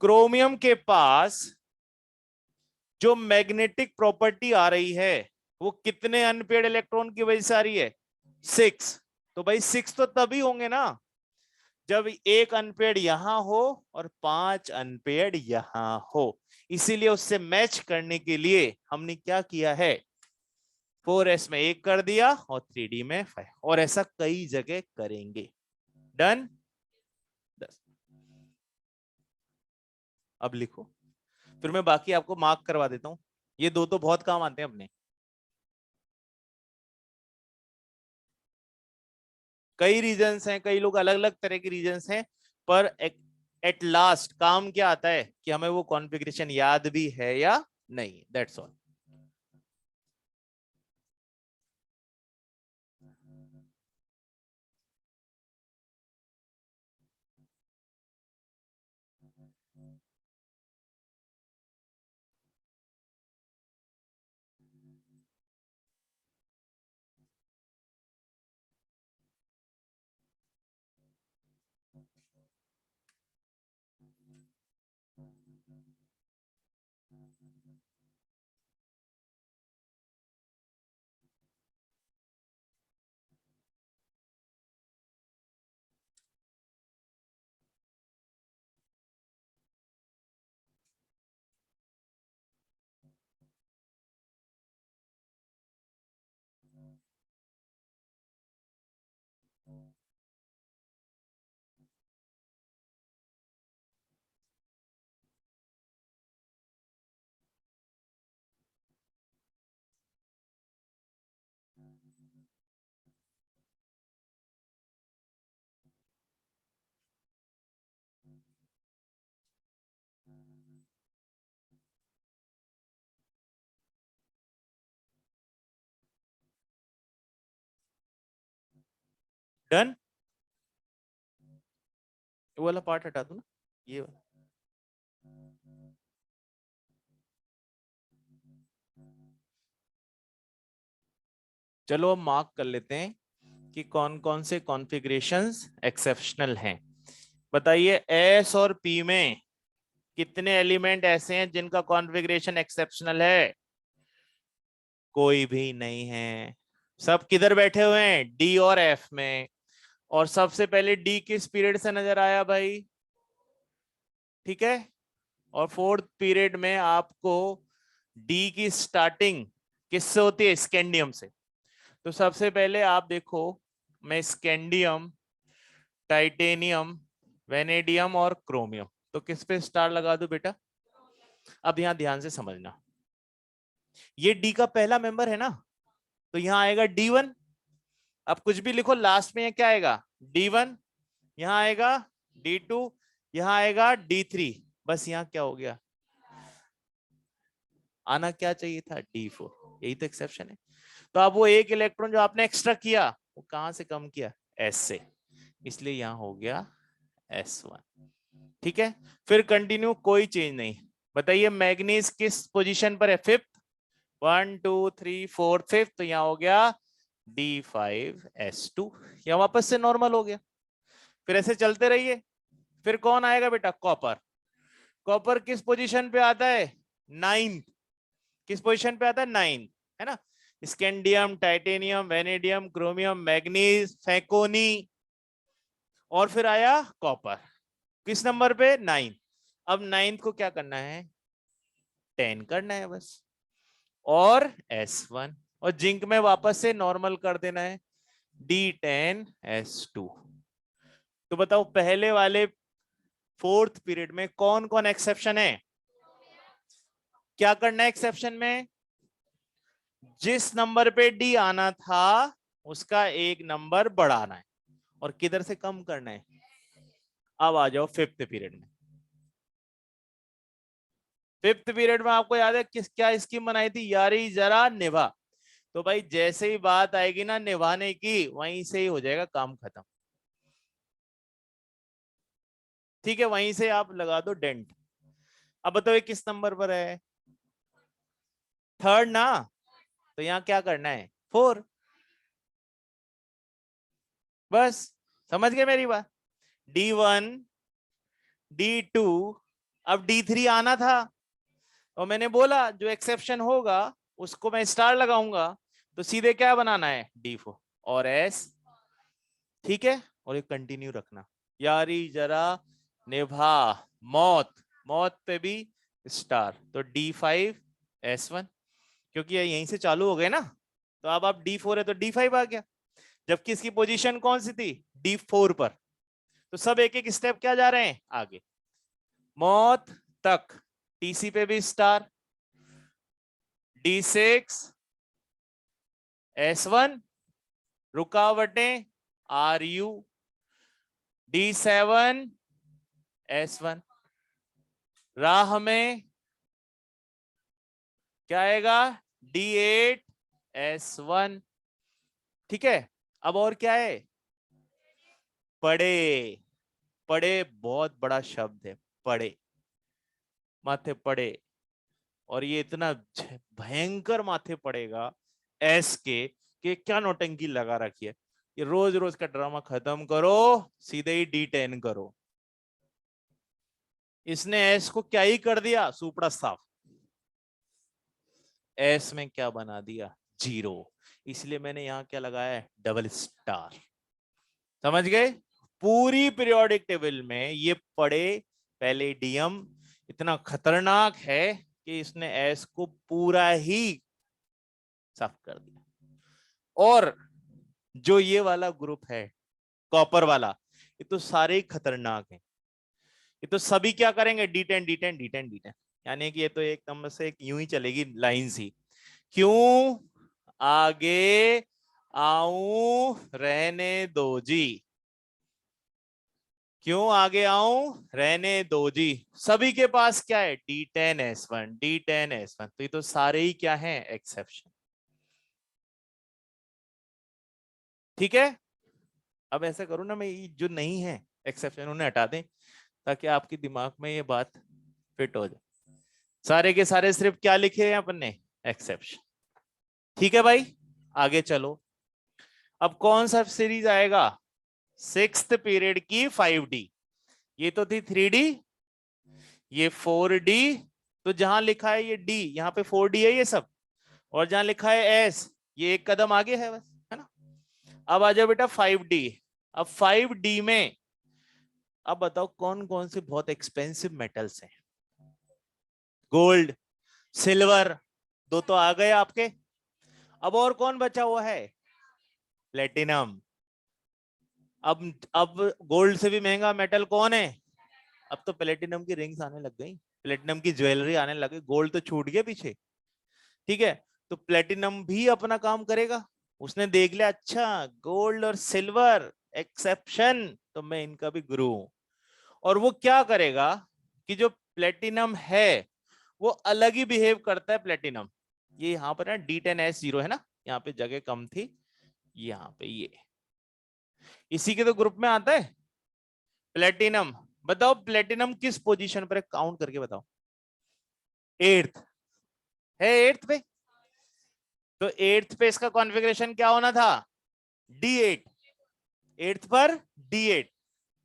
S1: क्रोमियम के पास जो मैग्नेटिक प्रॉपर्टी आ रही है वो कितने अनपेयर्ड इलेक्ट्रॉन की वजह से आ रही है? 6। तो भाई 6 तो तभी होंगे ना जब एक अनपेयर्ड यहां हो और 5 अनपेयर्ड यहां हो। इसीलिए उससे मैच करने के लिए हमने क्या किया है, 4s में 1 कर दिया और 3D में 5, और ऐसा कई जगह करेंगे। डन? अब लिखो, फिर मैं बाकी आपको मार्क करवा देता हूं। ये दो तो बहुत काम आते हैं अपने। कई रीजंस हैं, कई लोग अलग अलग तरह के रीजंस हैं, पर एट लास्ट काम क्या आता है कि हमें वो कॉन्फ़िगरेशन याद भी है या नहीं, दैट्स ऑल। डन, वो वाला पार्ट हटा दो ना, ये वाला। चलो अब मार्क कर लेते हैं कि कौन कौन से कॉन्फ़िगरेशंस एक्सेप्शनल हैं। बताइए एस और पी में कितने एलिमेंट ऐसे हैं जिनका कॉन्फ़िगरेशन एक्सेप्शनल है? कोई भी नहीं है। सब किधर बैठे हुए हैं? डी और एफ में। और सबसे पहले डी किस पीरियड से नजर आया भाई? ठीक है। और फोर्थ पीरियड में आपको डी की स्टार्टिंग किससे होती है? स्कैंडियम से। तो सबसे पहले आप देखो, मैं स्कैंडियम, टाइटेनियम, वेनेडियम और क्रोमियम, तो किस पे स्टार लगा दूं बेटा? अब यहां ध्यान से समझना, ये डी का पहला मेंबर है ना, तो यहां आएगा D1। अब कुछ भी लिखो लास्ट में, ये क्या आएगा? D1। यहां आएगा D2, यहां आएगा D3। बस यहां क्या हो गया? आना क्या चाहिए था? D4। यही तो एक्सेप्शन है। तो अब वो एक इलेक्ट्रॉन जो आपने एक्स्ट्रा किया, वो कहां से कम किया? S से, इसलिए यहां हो गया S1। ठीक है, फिर कंटिन्यू, कोई चेंज नहीं। बताइए मैग्नीज किस पोजीशन पर है? फिफ्थ। 1 2 3 4 फिफ्थ, तो यहां हो गया D5S2। यहां वापस से नॉर्मल हो गया। फिर ऐसे चलते रहिए। फिर कौन आएगा बेटा? कॉपर। कॉपर किस पोजीशन पे आता है? 9th। किस पोजीशन पे आता है? 9th, है ना। Scandium, titanium, vanadium, chromium, manganese, फैकोनी, और फिर आया कॉपर। किस नंबर पे? 9। अब 9th को क्या करना है? 10 करना है बस। और S1, और जिंक में वापस से नॉर्मल कर देना है, D10S2। तो बताओ पहले वाले फोर्थ पीरियड में कौन कौन एक्सेप्शन है? क्या करना है एक्सेप्शन में? जिस नंबर पे डी आना था उसका एक नंबर बढ़ाना है, और किधर से कम करना है? अब आ जाओ फिफ्थ पीरियड में। फिफ्थ पीरियड में आपको याद है किस क्या स्कीम बनाई थी? यारी जरा निभा। तो भाई जैसे ही बात आएगी ना निभाने की, वहीं से ही हो जाएगा काम खत्म। ठीक है, वहीं से आप लगा दो डेंट। अब बताओ ये किस नंबर पर है? थर्ड ना। तो यहाँ क्या करना है? 4। बस, समझ गए मेरी बात? D1, D2, अब D3 आना था, और मैंने बोला जो एक्सेप्शन होगा उसको मैं स्टार लगाऊंगा, तो सीधे क्या बनाना है? D4 और S। ठीक है, और ये कंटिन्यू रखना। यारी जरा निभा, मौत, मौत पे भी स्टार, तो D5S1, क्योंकि ये यहीं से चालू हो गए ना। तो अब आप D4 है तो D5 आ गया, जबकि इसकी पोजीशन कौन सी थी? D4 पर। तो सब एक एक स्टेप क्या जा रहे हैं आगे, मौत तक। TC पे भी स्टार, D6S1, रुकावटें RU, D7 S1, राह में क्या आएगा, D8S1। ठीक है, अब और क्या है, पड़े। पड़े बहुत बड़ा शब्द है, पड़े, माथे पड़े। और ये इतना भयंकर माथे पड़ेगा एस के कि क्या नौटंकी लगा रखी है। ये रोज रोज का ड्रामा खत्म करो, सीधे ही D10 करो। इसने एस को क्या ही कर दिया, सुपड़ा साफ। एस में क्या बना दिया, 0। इसलिए मैंने यहां क्या लगाया है, डबल स्टार। समझ गए। पूरी पीरियोडिक टेबल में ये पड़े पैलेडियम इतना खतरनाक है कि इसने एस को पूरा ही साफ कर दिया। और जो ये वाला ग्रुप है कॉपर वाला, ये तो सारे ही खतरनाक हैं। ये तो सभी क्या करेंगे, D10 D10 D10 D10, यानी कि ये तो एकदम से एक यूं ही चलेगी लाइन सी। क्यों आगे आऊं रहने दो जी, क्यों आगे आऊं रहने दो जी। सभी के पास क्या है, D10S1 D10S1, तो ये तो सारे ही क्या हैं, एक्सेप्शन। ठीक है, अब ऐसा करूं ना, मैं जो नहीं है एक्सेप्शन उन्हें हटा दें, ताकि आपके दिमाग में ये बात फिट हो जाए। सारे के सारे सिर्फ क्या लिखे हैं अपन ने, एक्सेप्शन। ठीक है भाई, आगे चलो। अब कौन सा सीरीज आएगा, सिक्स्थ पीरियड की 5D। ये तो थी 3D, ये 4D। तो जहां लिखा है ये D, यहाँ पे 4D है ये सब, और जहां लिखा है S, ये एक कदम आगे है बस, है ना। अब आ जाओ बेटा 5D। अब 5D में अब बताओ कौन कौन से बहुत एक्सपेंसिव मेटल्स हैं। गोल्ड, सिल्वर, दो तो आ गए आपके। अब और कौन बचा हुआ है, प्लेटिनम। अब गोल्ड से भी महंगा मेटल कौन है, अब तो प्लेटिनम की रिंग्स आने लग गई, प्लेटिनम की ज्वेलरी आने लग गई, गोल्ड तो छूट गया पीछे। ठीक है, तो प्लेटिनम भी अपना काम करेगा। उसने देख लिया, अच्छा गोल्ड और सिल्वर एक्सेप्शन, तो मैं इनका भी गुरु हूं। और वो क्या करेगा कि जो प्लेटिनम है वो अलग ही बिहेव करता है प्लेटिनम। ये यहाँ पर ना D10S0 है ना, यहाँ पे जगह कम थी, यहाँ पे ये इसी के तो ग्रुप में आता है प्लेटिनम। बताओ प्लेटिनम किस पोजीशन पर है, काउंट करके बताओ। 8th है, 8th पे। तो 8th पे इसका कॉन्फ़िगरेशन क्या होना था, D8। 8th पर D8।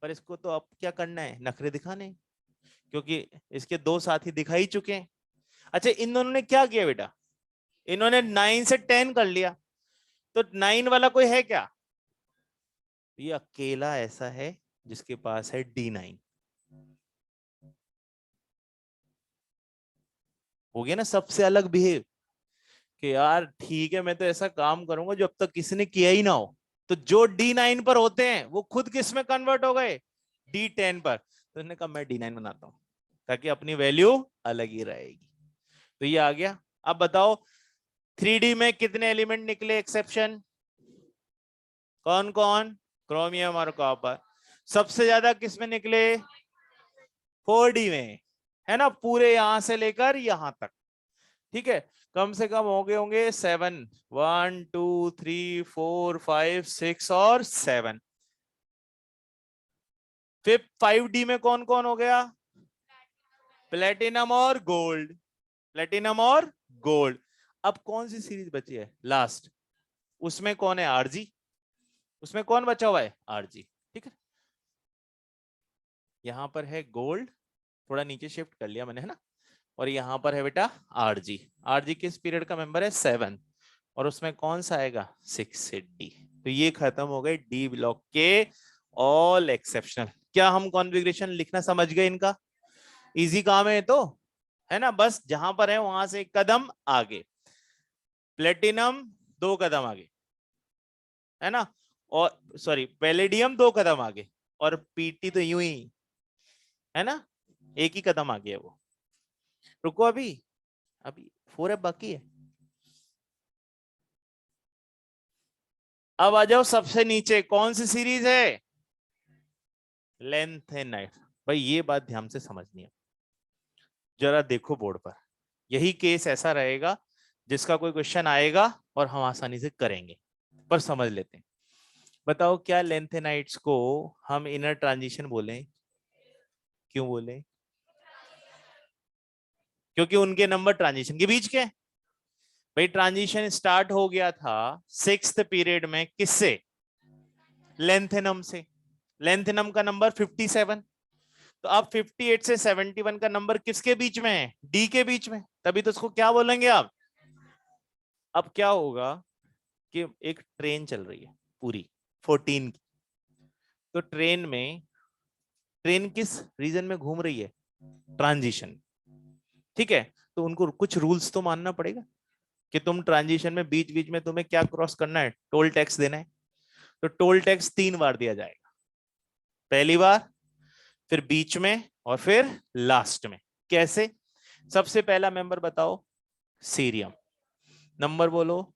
S1: पर इसको तो अब क्या करना है, नखरे दिखाने, क्योंकि इसके दो साथी दिखाई चुके हैं। अच्छा, इन दोनों ने क्या किया बेटा, इन्होंने 9 से 10 कर लिया। तो 9 वाला कोई है क्या, ये अकेला ऐसा है जिसके पास है D9। हो गया ना सबसे अलग बिहेव, कि यार ठीक है मैं तो ऐसा काम करूंगा जो अब तक किसी ने किया ही ना हो। तो जो D9 पर होते हैं वो खुद किस में कन्वर्ट हो गए, D10 पर। तो उसने कहा मैं D9 बनाता हूं, ताकि अपनी वैल्यू अलग ही रहेगी। तो ये आ गया। अब बताओ 3D में कितने एलिमेंट निकले एक्सेप्शन, कौन कौन, क्रोमियम और कॉपर। सबसे ज्यादा किस में निकले, 4D में, है ना, पूरे यहां से लेकर यहां तक। ठीक है, कम से कम हो गए होंगे 7, 1 2 3 4 5 6 और 7। फिर 5D में कौन कौन हो गया, प्लेटिनम और गोल्ड, प्लेटिनम और गोल्ड। अब कौन सी सीरीज बची है लास्ट, उसमें कौन है, आरजी। उसमें कौन बचा हुआ है, आरजी। ठीक है, यहां पर है गोल्ड, थोड़ा नीचे शिफ्ट कर लिया मैंने, है ना। और यहां पर है बेटा आरजी। आरजी किस पीरियड का मेंबर है, 7। और उसमें कौन सा आएगा, 6 से D। तो ये खत्म हो गए D ब्लॉक के ऑल एक्सेप्शनल। क्या हम कॉन्फ़िगरेशन लिखना समझ गए इनका, इजी काम है तो, है ना। बस जहां पर है वहां से एक कदम आगे, प्लेटिनम 2 कदम आगे, है ना। और सॉरी पैलेडियम 2 कदम आगे, और पीटी तो यूं ही, है ना, एक ही कदम आगे है वो। रुको अभी, अभी 4 बाकी है। अब आ जाओ सबसे नीचे, कौन सी सीरीज है, लेंथेनाइट। भाई ये बात ध्यान से समझनी है, जरा देखो बोर्ड पर, यही केस ऐसा रहेगा जिसका कोई क्वेश्चन आएगा और हम आसानी से करेंगे, पर समझ लेते हैं। बताओ क्या लेंथेनाइट्स को हम इनर ट्रांजिशन बोले? क्यों बोले? क्योंकि उनके नंबर ट्रांजिशन के बीच के हैं। भाई ट्रांजिशन स्टार्ट हो गया था सिक्स्थ पीरियड में, किससे? लेंथेनम से। लेंथेनम का नंबर 57, तो अब 58 से 71 का नंबर किसके बीच में है? डी के बीच में, तभी तो उसको क्या बोलेंगे आप? अब क्या होगा कि एक ट्रेन चल रही है पूरी 14 की, तो ट्रेन किस रीजन में घूम रही है? ट्रांजिशन। ठीक है, तो उनको कुछ रूल्स तो मानना पड़ेगा कि तुम ट्रांजिशन में बीच बीच में तुम्हें क्या क्रॉस करना है? टोल टैक्स देना है। तो टोल टैक्स 3 बार दिया जाएगा, पहली बार, फिर बीच में, और फिर लास्ट में। कैसे? सबसे पहला मेंबर बताओ। सीरियम। नंबर बोलो।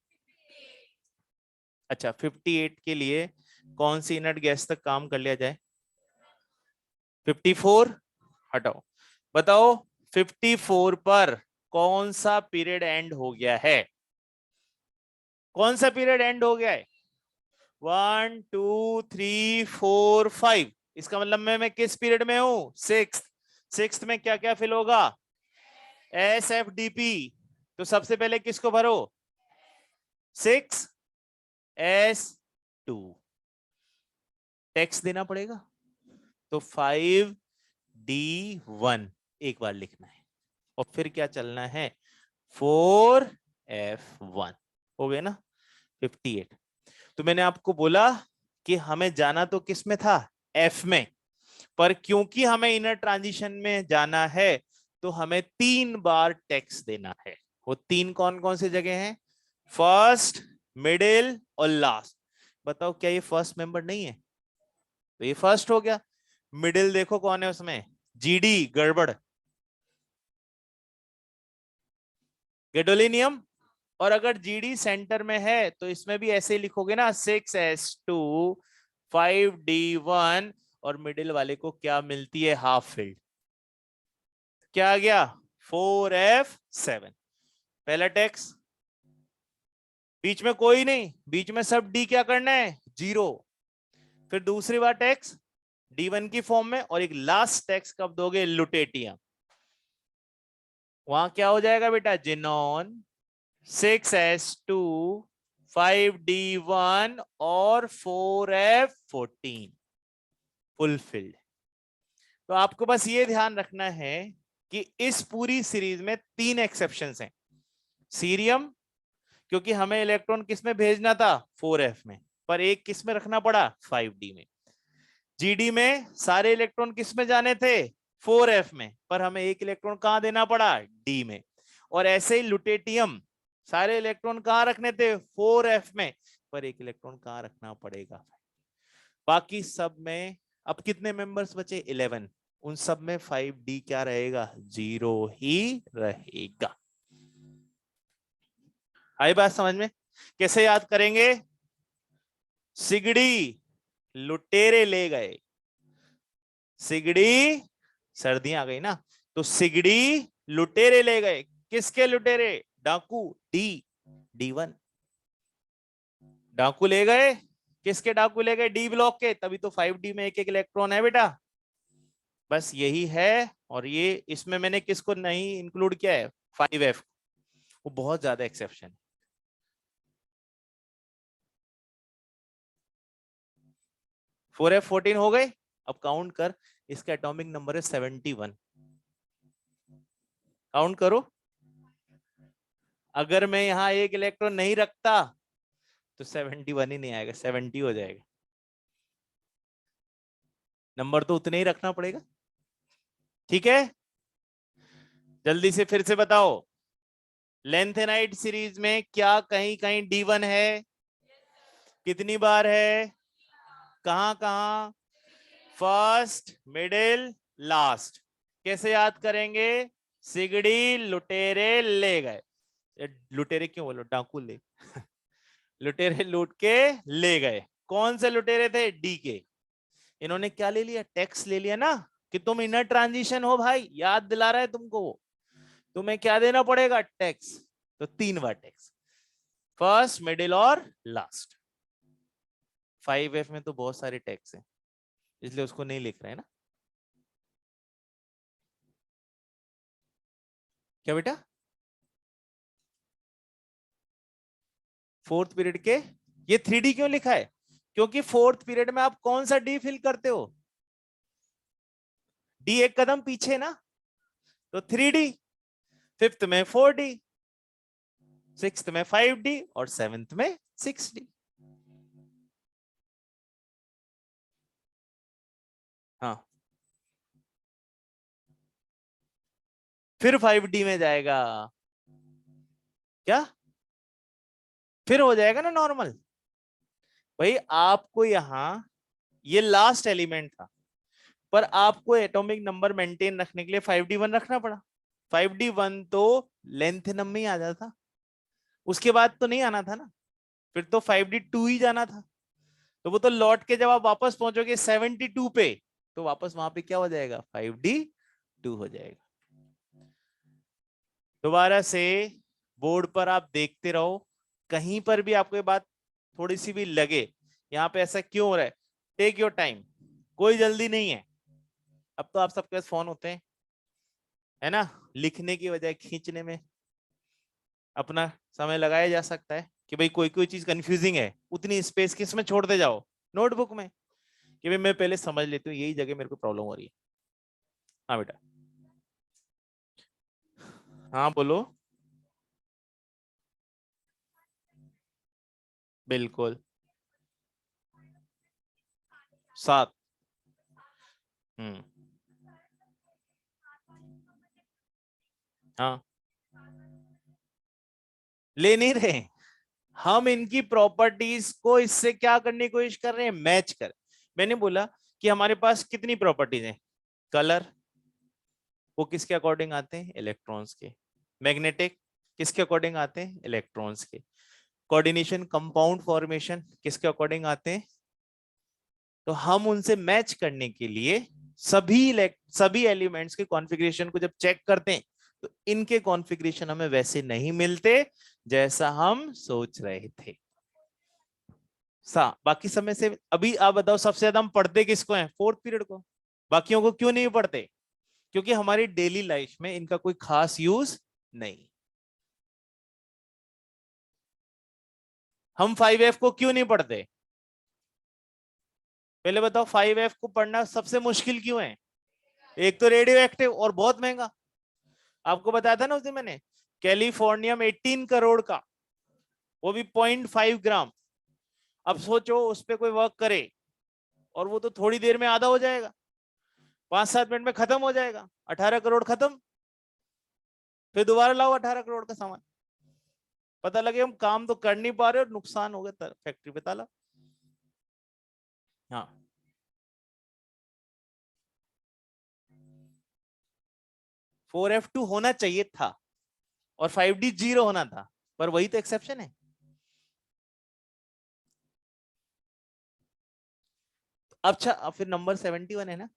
S1: अच्छा, 58 के लिए कौन सी इनर्ट गैस तक काम कर लिया जाए? 54 हटाओ, बताओ 54 पर कौन सा पीरियड एंड हो गया है? कौन सा पीरियड एंड हो गया है? 1 2 3 4 5। इसका मतलब मैं किस पीरियड में हूं? सिक्स्थ। सिक्स्थ में क्या क्या फिल होगा? S F D P. तो सबसे पहले किसको भरो? 6s2। टैक्स देना पड़ेगा, तो 5d1 एक बार लिखना है, और फिर क्या चलना है? 4f1। हो गए ना 58। तो मैंने आपको बोला कि हमें जाना तो किस में था? एफ में, पर क्योंकि हमें इनर ट्रांजिशन में जाना है तो हमें 3 बार टैक्स देना है। वो 3 कौन कौन से जगह हैं? फर्स्ट, मिडिल और लास्ट। बताओ क्या ये फर्स्ट मेंबर नहीं है? तो ये फर्स्ट हो गया। मिडिल देखो कौन है उसमें? जीडी, गड़बड़, गेडोलिनियम। और अगर जीडी सेंटर में है तो इसमें भी ऐसे ही लिखोगे ना, 6s2 5d1, और मिडिल वाले को क्या मिलती है? Half field. क्या आ गया? 4f7। पहला टैक्स, बीच में कोई नहीं, बीच में सब डी क्या करना है? 0। फिर दूसरी बार टैक्स D1 की फॉर्म में, और एक लास्ट टैक्स कब दोगे? लुटेटियम। वहां क्या हो जाएगा बेटा? जिनॉन, 6s2 5d1 और 4f14 फुलफिल्ड। तो आपको बस ये ध्यान रखना है कि इस पूरी सीरीज में 3 एक्सेप्शंस हैं। सीरियम, क्योंकि हमें इलेक्ट्रॉन किस में भेजना था? 4f में, पर एक किस में रखना पड़ा? 5d में। जीडी में सारे इलेक्ट्रॉन किस में जाने थे? 4f में, पर हमें एक इलेक्ट्रॉन कहां देना पड़ा? डी में। और ऐसे ही लुटेटियम, सारे इलेक्ट्रॉन कहां रखने थे? 4f में, पर एक इलेक्ट्रॉन कहां रखना पड़ेगा? बाकी सब में अब कितने मेंबर्स बचे? 11। उन सब में 5d क्या रहेगा? 0 ही रहेगा। आई बात समझ में? कैसे याद करेंगे? सिगड़ी लुटेरे ले गए। सिगड़ी, सर्दियां आ गई ना, तो सिगड़ी लुटेरे ले गए। किसके लुटेरे? डाकू, D1। डाकू ले गए। किसके डाकू ले गए? डी ब्लॉक के, तभी तो 5d में एक एक इलेक्ट्रॉन है बेटा। बस यही है। और ये इसमें मैंने किसको नहीं इंक्लूड किया है? 5f। वो बहुत ज्यादा एक्सेप्शन है। फोर एफ 14 हो गए। अब काउंट कर, इसका एटॉमिक नंबर है 71। काउंट करो। अगर मैं यहां एक इलेक्ट्रॉन नहीं रखता तो 71 ही नहीं आएगा, 70 हो जाएगा। नंबर तो उतने ही रखना पड़ेगा। ठीक है, जल्दी से फिर से बताओ। लेंथेनाइट सीरीज में क्या कहीं कहीं D1 है? कितनी बार है? कहां कहां? First, middle, last. कैसे याद करेंगे? सिगड़ी लुटेरे ले गए। लुटेरे क्यों बोलो? डाकू ले लुटेरे लूट के ले गए। कौन से लुटेरे थे? डी के। इन्होंने क्या ले लिया? टैक्स ले लिया ना, कि तुम इनर ट्रांजिशन हो भाई, याद दिला रहा है तुमको वो। तुम्हें क्या देना पड़ेगा? टैक्स। तो 3 वर्टेक्स, फर्स्ट, मिडिल और लास्ट। 5F में तो बहुत सारे टैक्स हैं, इसलिए उसको नहीं लिख रहे हैं ना। क्या बेटा? 4th पीरियड के ये 3D क्यों लिखा है? क्योंकि 4th पीरियड में आप कौन सा डी फिल करते हो? डी एक कदम पीछे ना, तो 3D। 5th में 4D, 6th में 5D और 7th में 6D। हाँ, फिर 5D में जाएगा। क्या? फिर हो जाएगा ना नॉर्मल। भाई आपको यहां ये लास्ट एलिमेंट था, पर आपको एटॉमिक नंबर मेंटेन रखने के लिए 5D1 रखना पड़ा। 5D1 तो लेंथेनम में ही आ जाता, उसके बाद तो नहीं आना था ना, फिर तो 5D2 ही जाना था। तो वो तो लौट के जब आप वापस पहुंचोगे 72 पे, तो वापस वहां पे क्या हो जाएगा? 5D2 हो जाएगा। दोबारा से बोर्ड पर आप देखते रहो, कहीं पर भी आपको ये बात थोड़ी सी भी लगे यहाँ पे ऐसा क्यों हो रहा है, टेक योर टाइम, कोई जल्दी नहीं है। अब तो आप सबके पास फोन होते हैं, है ना, लिखने की बजाय खींचने में अपना समय लगाया जा सकता है कि भाई कोई कोई चीज कंफ्यूजिंग है, उतनी स्पेस किस में छोड़ते जाओ? नोटबुक में, कि भाई मैं पहले समझ लेती हूँ यही जगह मेरे को प्रॉब्लम हो रही है। हाँ बेटा। हाँ बोलो। बिल्कुल। 7। हम्म। हाँ, ले नहीं रहे, हम इनकी प्रॉपर्टीज को इससे क्या करने की कोशिश कर रहे हैं? मैच कर। मैंने बोला कि हमारे पास कितनी प्रॉपर्टीज हैं? कलर, वो किसके अकॉर्डिंग आते हैं? इलेक्ट्रॉन्स के। मैग्नेटिक, किसके अकॉर्डिंग आते हैं? इलेक्ट्रॉन्स के। कोऑर्डिनेशन, कंपाउंड फॉर्मेशन, किसके अकॉर्डिंग आते हैं? तो हम उनसे मैच करने के लिए सभी एलिमेंट्स के कॉन्फ़िगरेशन को जब चेक करते हैं, तो इनके कॉन्फ़िगरेशन हमें वैसे नहीं मिलते जैसा हम सोच रहे थे। बाकी समय से अभी आप बताओ, सबसे ज्यादा हम पढ़ते किसको हैं? 4th पीरियड को। बाकियों को क्यों नहीं पढ़ते? क्योंकि हमारी डेली लाइफ में इनका कोई खास यूज नहीं। हम 5F को क्यों नहीं पढ़ते? पहले बताओ, 5F को पढ़ना सबसे मुश्किल क्यों है? एक तो रेडियो एक्टिव और बहुत महंगा। आपको बताया था ना उस दिन मैंने, कैलिफोर्नियम 18 करोड़ का, वो भी 0.5 ग्राम। अब सोचो उस पर कोई वर्क करे, और वो तो थोड़ी देर में आधा हो जाएगा, 5-7 मिनट में खत्म हो जाएगा, 18 करोड़ खत्म। फिर दोबारा लाओ 18 करोड़ का सामान, पता लगे हम काम तो कर नहीं पा रहे और नुकसान हो गया फैक्ट्री पे ताला। हाँ, 4F2 होना चाहिए था और 5D 0 होना था, पर वही तो एक्सेप्शन है। अच्छा, अब फिर नंबर 71 है ना,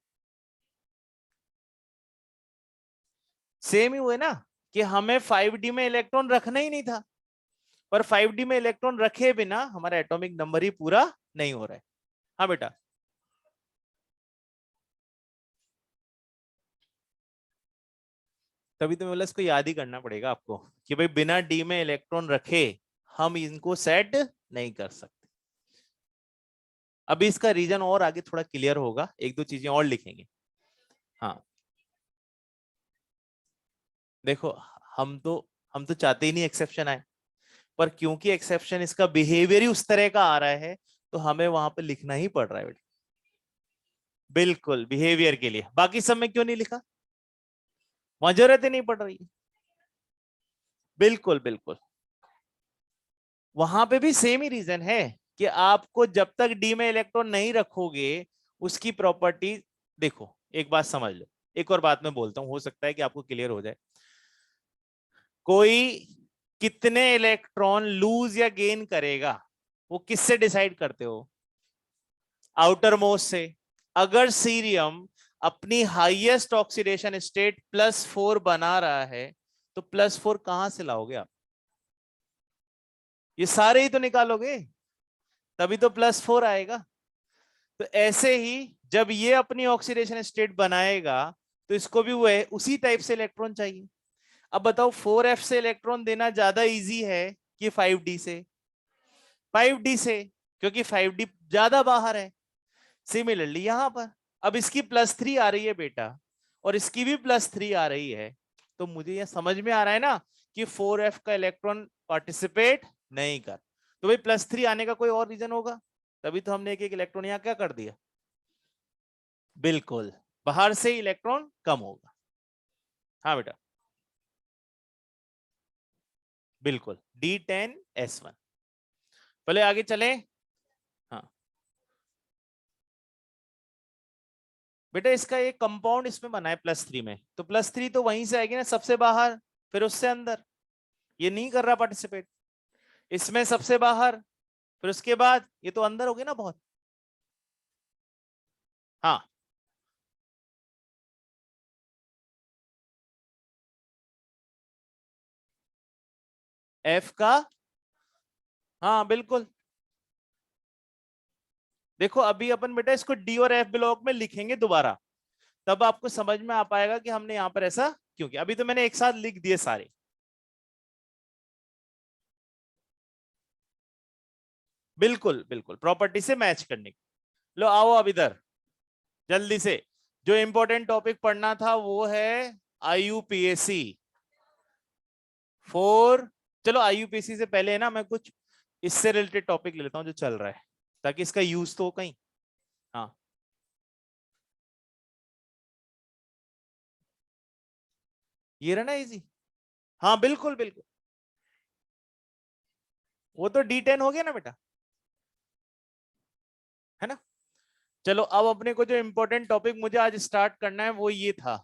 S1: सेम ही हुए ना, कि हमें 5D में इलेक्ट्रॉन रखना ही नहीं था, पर 5D में इलेक्ट्रॉन रखे बिना हमारा एटॉमिक नंबर ही पूरा नहीं हो रहा है। हाँ बेटा। तभी तो मैं बोला इसको याद ही करना पड़ेगा आपको, कि भाई बिना डी में इलेक्ट्रॉन रखे हम इनको सेट नहीं कर सकते। अभी इसका रीजन और आगे थोड़ा क्लियर होगा, एक दो चीजें और लिखेंगे। हाँ, देखो, हम तो चाहते ही नहीं एक्सेप्शन आए, पर क्योंकि एक्सेप्शन इसका बिहेवियर ही उस तरह का आ रहा है, तो हमें वहां पे लिखना ही पड़ रहा है बेटा। बिल्कुल, बिहेवियर के लिए। बाकी सब में क्यों नहीं लिखा? वहां जरूरत ही नहीं पड़ रही है। बिल्कुल बिल्कुल, वहां पे भी सेम ही रीजन है, कि आपको जब तक डी में इलेक्ट्रॉन नहीं रखोगे उसकी प्रॉपर्टी। देखो, एक बात समझ लो, एक और बात मैं बोलता हूं, हो सकता है कि आपको क्लियर हो जाए। कोई कितने इलेक्ट्रॉन लूज या गेन करेगा, वो किससे डिसाइड करते हो? आउटर मोस्ट से। अगर सीरियम अपनी हाईएस्ट ऑक्सीडेशन स्टेट +4 बना रहा है, तो +4 कहां से लाओगे आप? ये सारे ही तो निकालोगे, तभी तो +4 आएगा। तो ऐसे ही जब ये अपनी ऑक्सीडेशन स्टेट बनाएगा, तो इसको भी वो है उसी टाइप से इलेक्ट्रॉन चाहिए। अब बताओ 4f से इलेक्ट्रॉन देना ज्यादा इजी है कि 5d से? 5d से, क्योंकि 5d ज्यादा बाहर है। सिमिलरली यहां पर अब इसकी +3 आ रही है बेटा, और इसकी भी +3 आ रही है, तो मुझे यह समझ में आ रहा है ना कि 4f का इलेक्ट्रॉन पार्टिसिपेट नहीं कर। तो भाई +3 आने का कोई और रीजन होगा, तभी तो हमने एक एक इलेक्ट्रॉन यहां क्या कर दिया। बिल्कुल, बाहर से इलेक्ट्रॉन कम होगा। हाँ बेटा, बिल्कुल D10S1। पहले आगे चले। हाँ बेटा, इसका एक कंपाउंड इसमें बना है +3 में, तो +3 तो वहीं से आएगी ना, सबसे बाहर फिर उससे अंदर। ये नहीं कर रहा पार्टिसिपेट, इसमें सबसे बाहर फिर उसके बाद ये तो अंदर हो गई ना बहुत। हाँ एफ का, हाँ बिल्कुल। देखो अभी अपन बेटा इसको डी और एफ ब्लॉक में लिखेंगे दोबारा, तब आपको समझ में आ पाएगा कि हमने यहां पर ऐसा क्यों किया। अभी तो मैंने एक साथ लिख दिए सारे। बिल्कुल बिल्कुल, प्रॉपर्टी से मैच करने की। लो आओ अब इधर जल्दी से, जो इंपॉर्टेंट टॉपिक पढ़ना था वो है IUPAC 4। चलो IUPAC से पहले है ना, मैं कुछ इससे रिलेटेड टॉपिक ले लेता हूं जो चल रहा है, ताकि इसका यूज तो हो कहीं। हाँ ये रहा ना इजी। हाँ बिल्कुल बिल्कुल, वो तो D10 हो गया ना बेटा, है ना। चलो अब अपने को जो इंपॉर्टेंट टॉपिक मुझे आज स्टार्ट करना है वो ये था,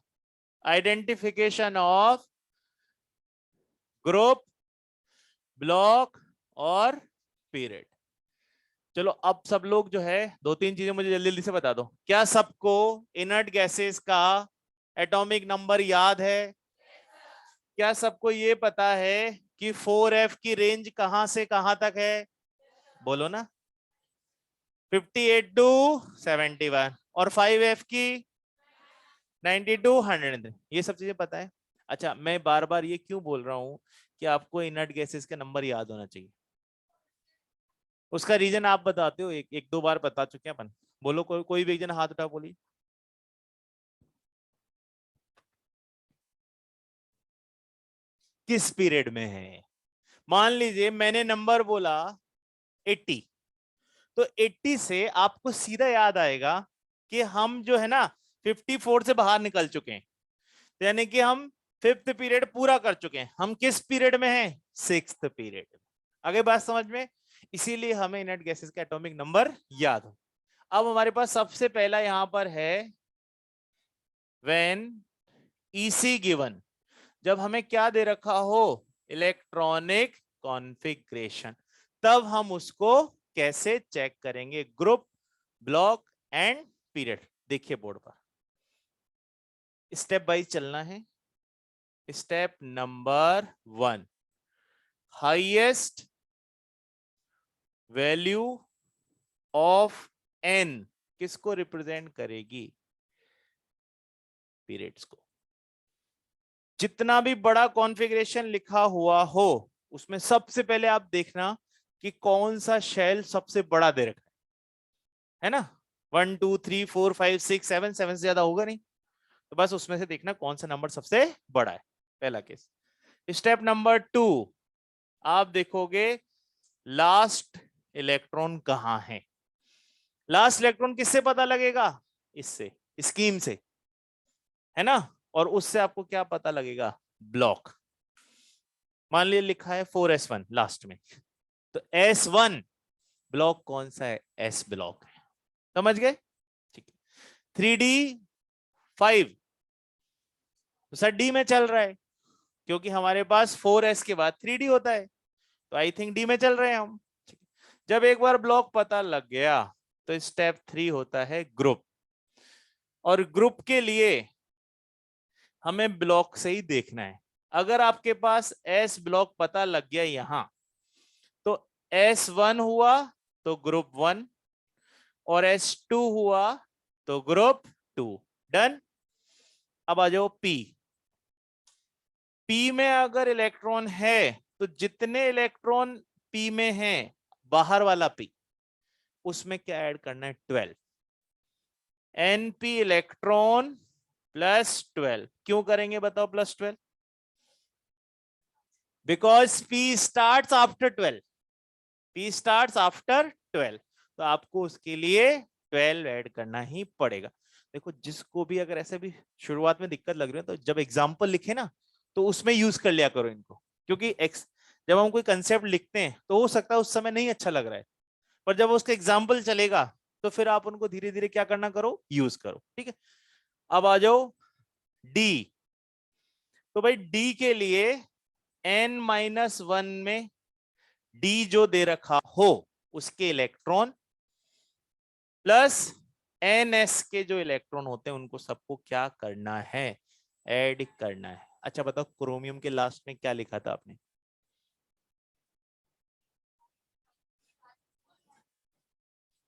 S1: आइडेंटिफिकेशन ऑफ ग्रुप, ब्लॉक और पीरियड। चलो अब सब लोग जो है दो तीन चीजें मुझे जल्दी जल्दी से बता दो। क्या सबको इनर्ट गैसेस का एटॉमिक नंबर याद है? क्या सबको ये पता है कि 4f की रेंज कहां से कहां तक है? बोलो ना। 58 टू 71, और 5f की 90 टू 100। ये सब चीजें पता है। अच्छा मैं बार बार ये क्यों बोल रहा हूं कि आपको इनर्ट गैसेस का नंबर याद होना चाहिए? उसका रीजन आप बताते हो, एक एक दो बार बता चुके हैं अपन। बोलो कोई भी एक जन हाथ उठा बोली। किस पीरियड में है? मान लीजिए मैंने नंबर बोला 80, तो 80 से आपको सीधा याद आएगा कि हम जो है ना 54 से बाहर निकल चुके हैं, तो यानी कि हम 5th पीरियड पूरा कर चुके हैं। हम किस पीरियड में हैं? 6th period. आगे बात समझ में? इसीलिए हमें इनर्ट गैसेस का एटॉमिक नंबर याद हो। अब हमारे पास सबसे पहला यहां पर है व्हेन EC गिवन, जब हमें क्या दे रखा हो, इलेक्ट्रॉनिक कॉन्फ़िगरेशन, तब हम उसको कैसे चेक करेंगे, ग्रुप, ब्लॉक एंड पीरियड। देखिए बोर्ड पर, स्टेप वाइज चलना है। Step number 1, highest value of n किसको रिप्रेजेंट करेगी? पीरियड्स को। जितना भी बड़ा कॉन्फ़िगरेशन लिखा हुआ हो उसमें सबसे पहले आप देखना कि कौन सा शेल सबसे बड़ा दे रखा है ना। 1 2 3 4 5 6 7, 7 से ज्यादा होगा नहीं, तो बस उसमें से देखना कौन सा नंबर सबसे बड़ा है। पहला केस। स्टेप नंबर 2, आप देखोगे लास्ट इलेक्ट्रॉन कहां है। लास्ट इलेक्ट्रॉन किससे पता लगेगा? इससे, स्कीम से, है ना। और उससे आपको क्या पता लगेगा? ब्लॉक। मान लिया लिखा है 4s1 लास्ट में, तो S1 ब्लॉक कौन सा है? S ब्लॉक है। समझ गए? ठीक है। 3D5 तो सर डी में चल रहा है, क्योंकि हमारे पास 4s के बाद 3D होता है, तो आई थिंक डी में चल रहे हैं हम। जब एक बार ब्लॉक पता लग गया तो स्टेप 3 होता है ग्रुप। और ग्रुप के लिए हमें ब्लॉक से ही देखना है। अगर आपके पास एस ब्लॉक पता लग गया यहां, तो S1 हुआ तो ग्रुप 1 और S2 हुआ तो ग्रुप 2। डन। अब आ जाओ पी। पी में अगर इलेक्ट्रॉन है तो जितने इलेक्ट्रॉन पी में हैं, बाहर वाला पी, उसमें क्या ऐड करना है? 12। NP electron plus 12। क्यों करेंगे बताओ plus 12? Because P start after 12। P start after 12, तो आपको उसके लिए 12 ऐड करना ही पड़ेगा। देखो, जिसको भी अगर ऐसे भी शुरुआत में दिक्कत लग रही है, तो जब एग्जाम्पल लिखे ना, तो उसमें यूज कर लिया करो इनको। क्योंकि जब हम कोई कंसेप्ट लिखते हैं तो हो सकता है उस समय नहीं अच्छा लग रहा है, पर जब उसका एग्जाम्पल चलेगा तो फिर आप उनको धीरे धीरे क्या करना करो, यूज करो। ठीक है। अब आ जाओ डी। तो भाई डी के लिए N-1 में डी जो दे रखा हो उसके इलेक्ट्रॉन प्लस NS के जो इलेक्ट्रॉन होते हैं उनको सबको क्या करना है? ऐड करना है। अच्छा बताओ, क्रोमियम के लास्ट में क्या लिखा था आपने?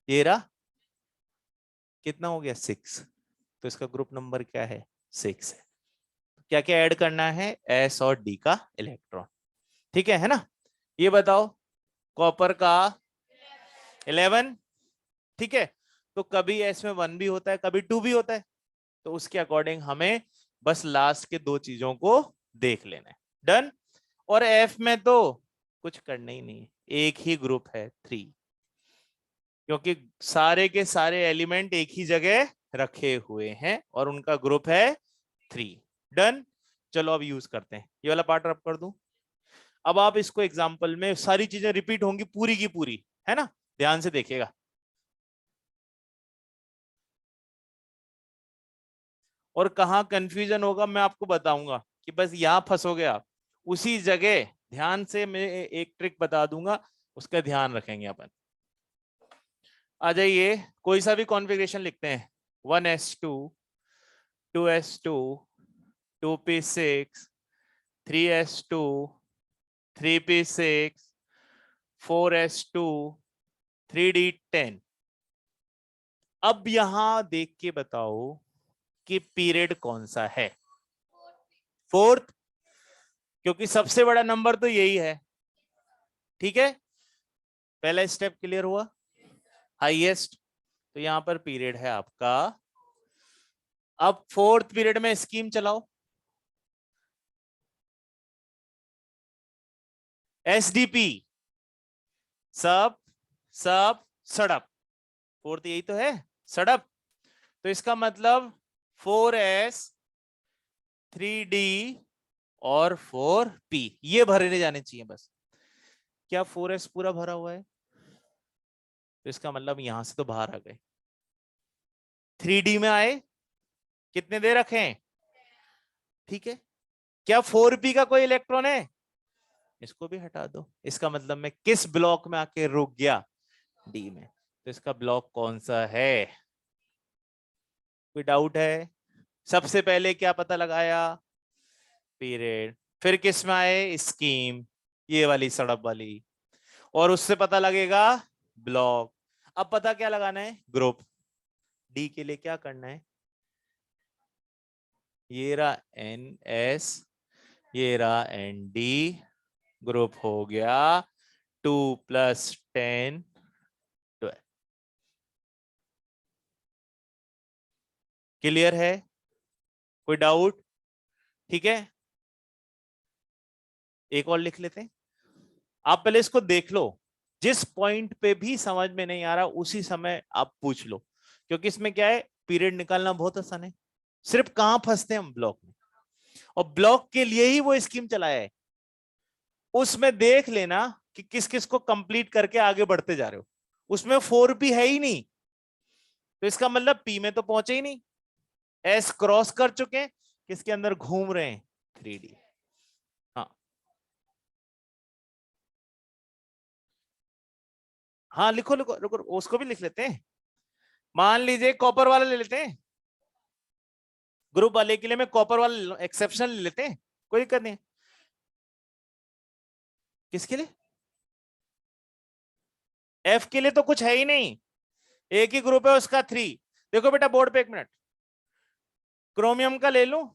S1: तेरा कितना हो गया? 6। तो इसका ग्रुप नंबर क्या है? 6 है। क्या क्या ऐड करना है? S और D का इलेक्ट्रॉन। ठीक है ना? ये बताओ, कॉपर का 11। ठीक है। तो कभी S में 1 भी होता है, कभी 2 भी होता है, तो उसके अकॉर्डिंग हमें बस लास्ट के दो चीजों को देख लेना है। डन। और F में तो कुछ करना ही नहीं है, एक ही ग्रुप है 3, क्योंकि सारे के सारे एलिमेंट एक ही जगह रखे हुए हैं और उनका ग्रुप है 3। डन। चलो अब यूज करते हैं, ये वाला पार्ट रब कर दूं। अब आप इसको एग्जाम्पल में सारी चीजें रिपीट होंगी पूरी की पूरी, है ना? ध्यान से देखिएगा। और कहाँ कंफ्यूजन होगा मैं आपको बताऊंगा, कि बस यहां फंसोगे आप, उसी जगह ध्यान से मैं एक ट्रिक बता दूंगा, उसका ध्यान रखेंगे अपन। आ जाइए, कोई सा भी कॉन्फ़िगरेशन लिखते हैं। 1s2, 2s2, 2p6, 3s2, 3p6, 4s2, 3d10। अब यहां देख के बताओ कि पीरियड कौन सा है? फोर्थ, क्योंकि सबसे बड़ा नंबर तो यही है। ठीक है, पहला स्टेप क्लियर हुआ, हाईएस्ट। तो यहां पर पीरियड है आपका। अब फोर्थ पीरियड में स्कीम चलाओ। एसडीपी, सब सब सड़प। फोर्थ यही तो है, सड़प। तो इसका मतलब 4s, 3d और 4p ये भरे जाने चाहिए बस। क्या 4s पूरा भरा हुआ है? तो इसका मतलब यहां से तो बाहर आ गए। 3d में आए, कितने दे रखे हैं? ठीक है। क्या 4p का कोई इलेक्ट्रॉन है? इसको भी हटा दो। इसका मतलब मैं किस ब्लॉक में आके रुक गया? डी में। तो इसका ब्लॉक कौन सा है? कोई डाउट है? सबसे पहले क्या पता लगाया? पीरियड। फिर किस में आए? स्कीम, ये वाली सड़क वाली। और उससे पता लगेगा ब्लॉक। अब पता क्या लगाना है? ग्रुप। डी के लिए क्या करना है? ये रहा NS, ये रहा ND, ग्रुप हो गया 2 + 10 12। क्लियर है? कोई डाउट? ठीक है, एक और लिख लेते हैं। आप पहले इसको देख लो, जिस पॉइंट पे भी समझ में नहीं आ रहा उसी समय आप पूछ लो, क्योंकि इसमें क्या है, पीरियड निकालना बहुत आसान है। सिर्फ कहां फंसते हैं हम? ब्लॉक में। और ब्लॉक के लिए ही वो स्कीम चलाया है। उसमें देख लेना कि किस किस को कंप्लीट करके आगे बढ़ते जा रहे हो। उसमें 4p है ही नहीं, तो इसका मतलब p में तो पहुंचे ही नहीं। s क्रॉस कर चुके हैं, किसके अंदर घूम रहे हैं? 3d। हाँ हाँ, लिखो लिखो, रुको उसको भी लिख लेते हैं। मान लीजिए कॉपर वाला ले लेते हैं। ग्रुप वाले के लिए मैं कॉपर वाला एक्सेप्शन लेते हैं, कोई दिक्कत नहीं। किसके लिए? एफ के लिए तो कुछ है ही नहीं, एक ही ग्रुप है उसका 3। देखो बेटा बोर्ड पे, एक मिनट, क्रोमियम का ले लूं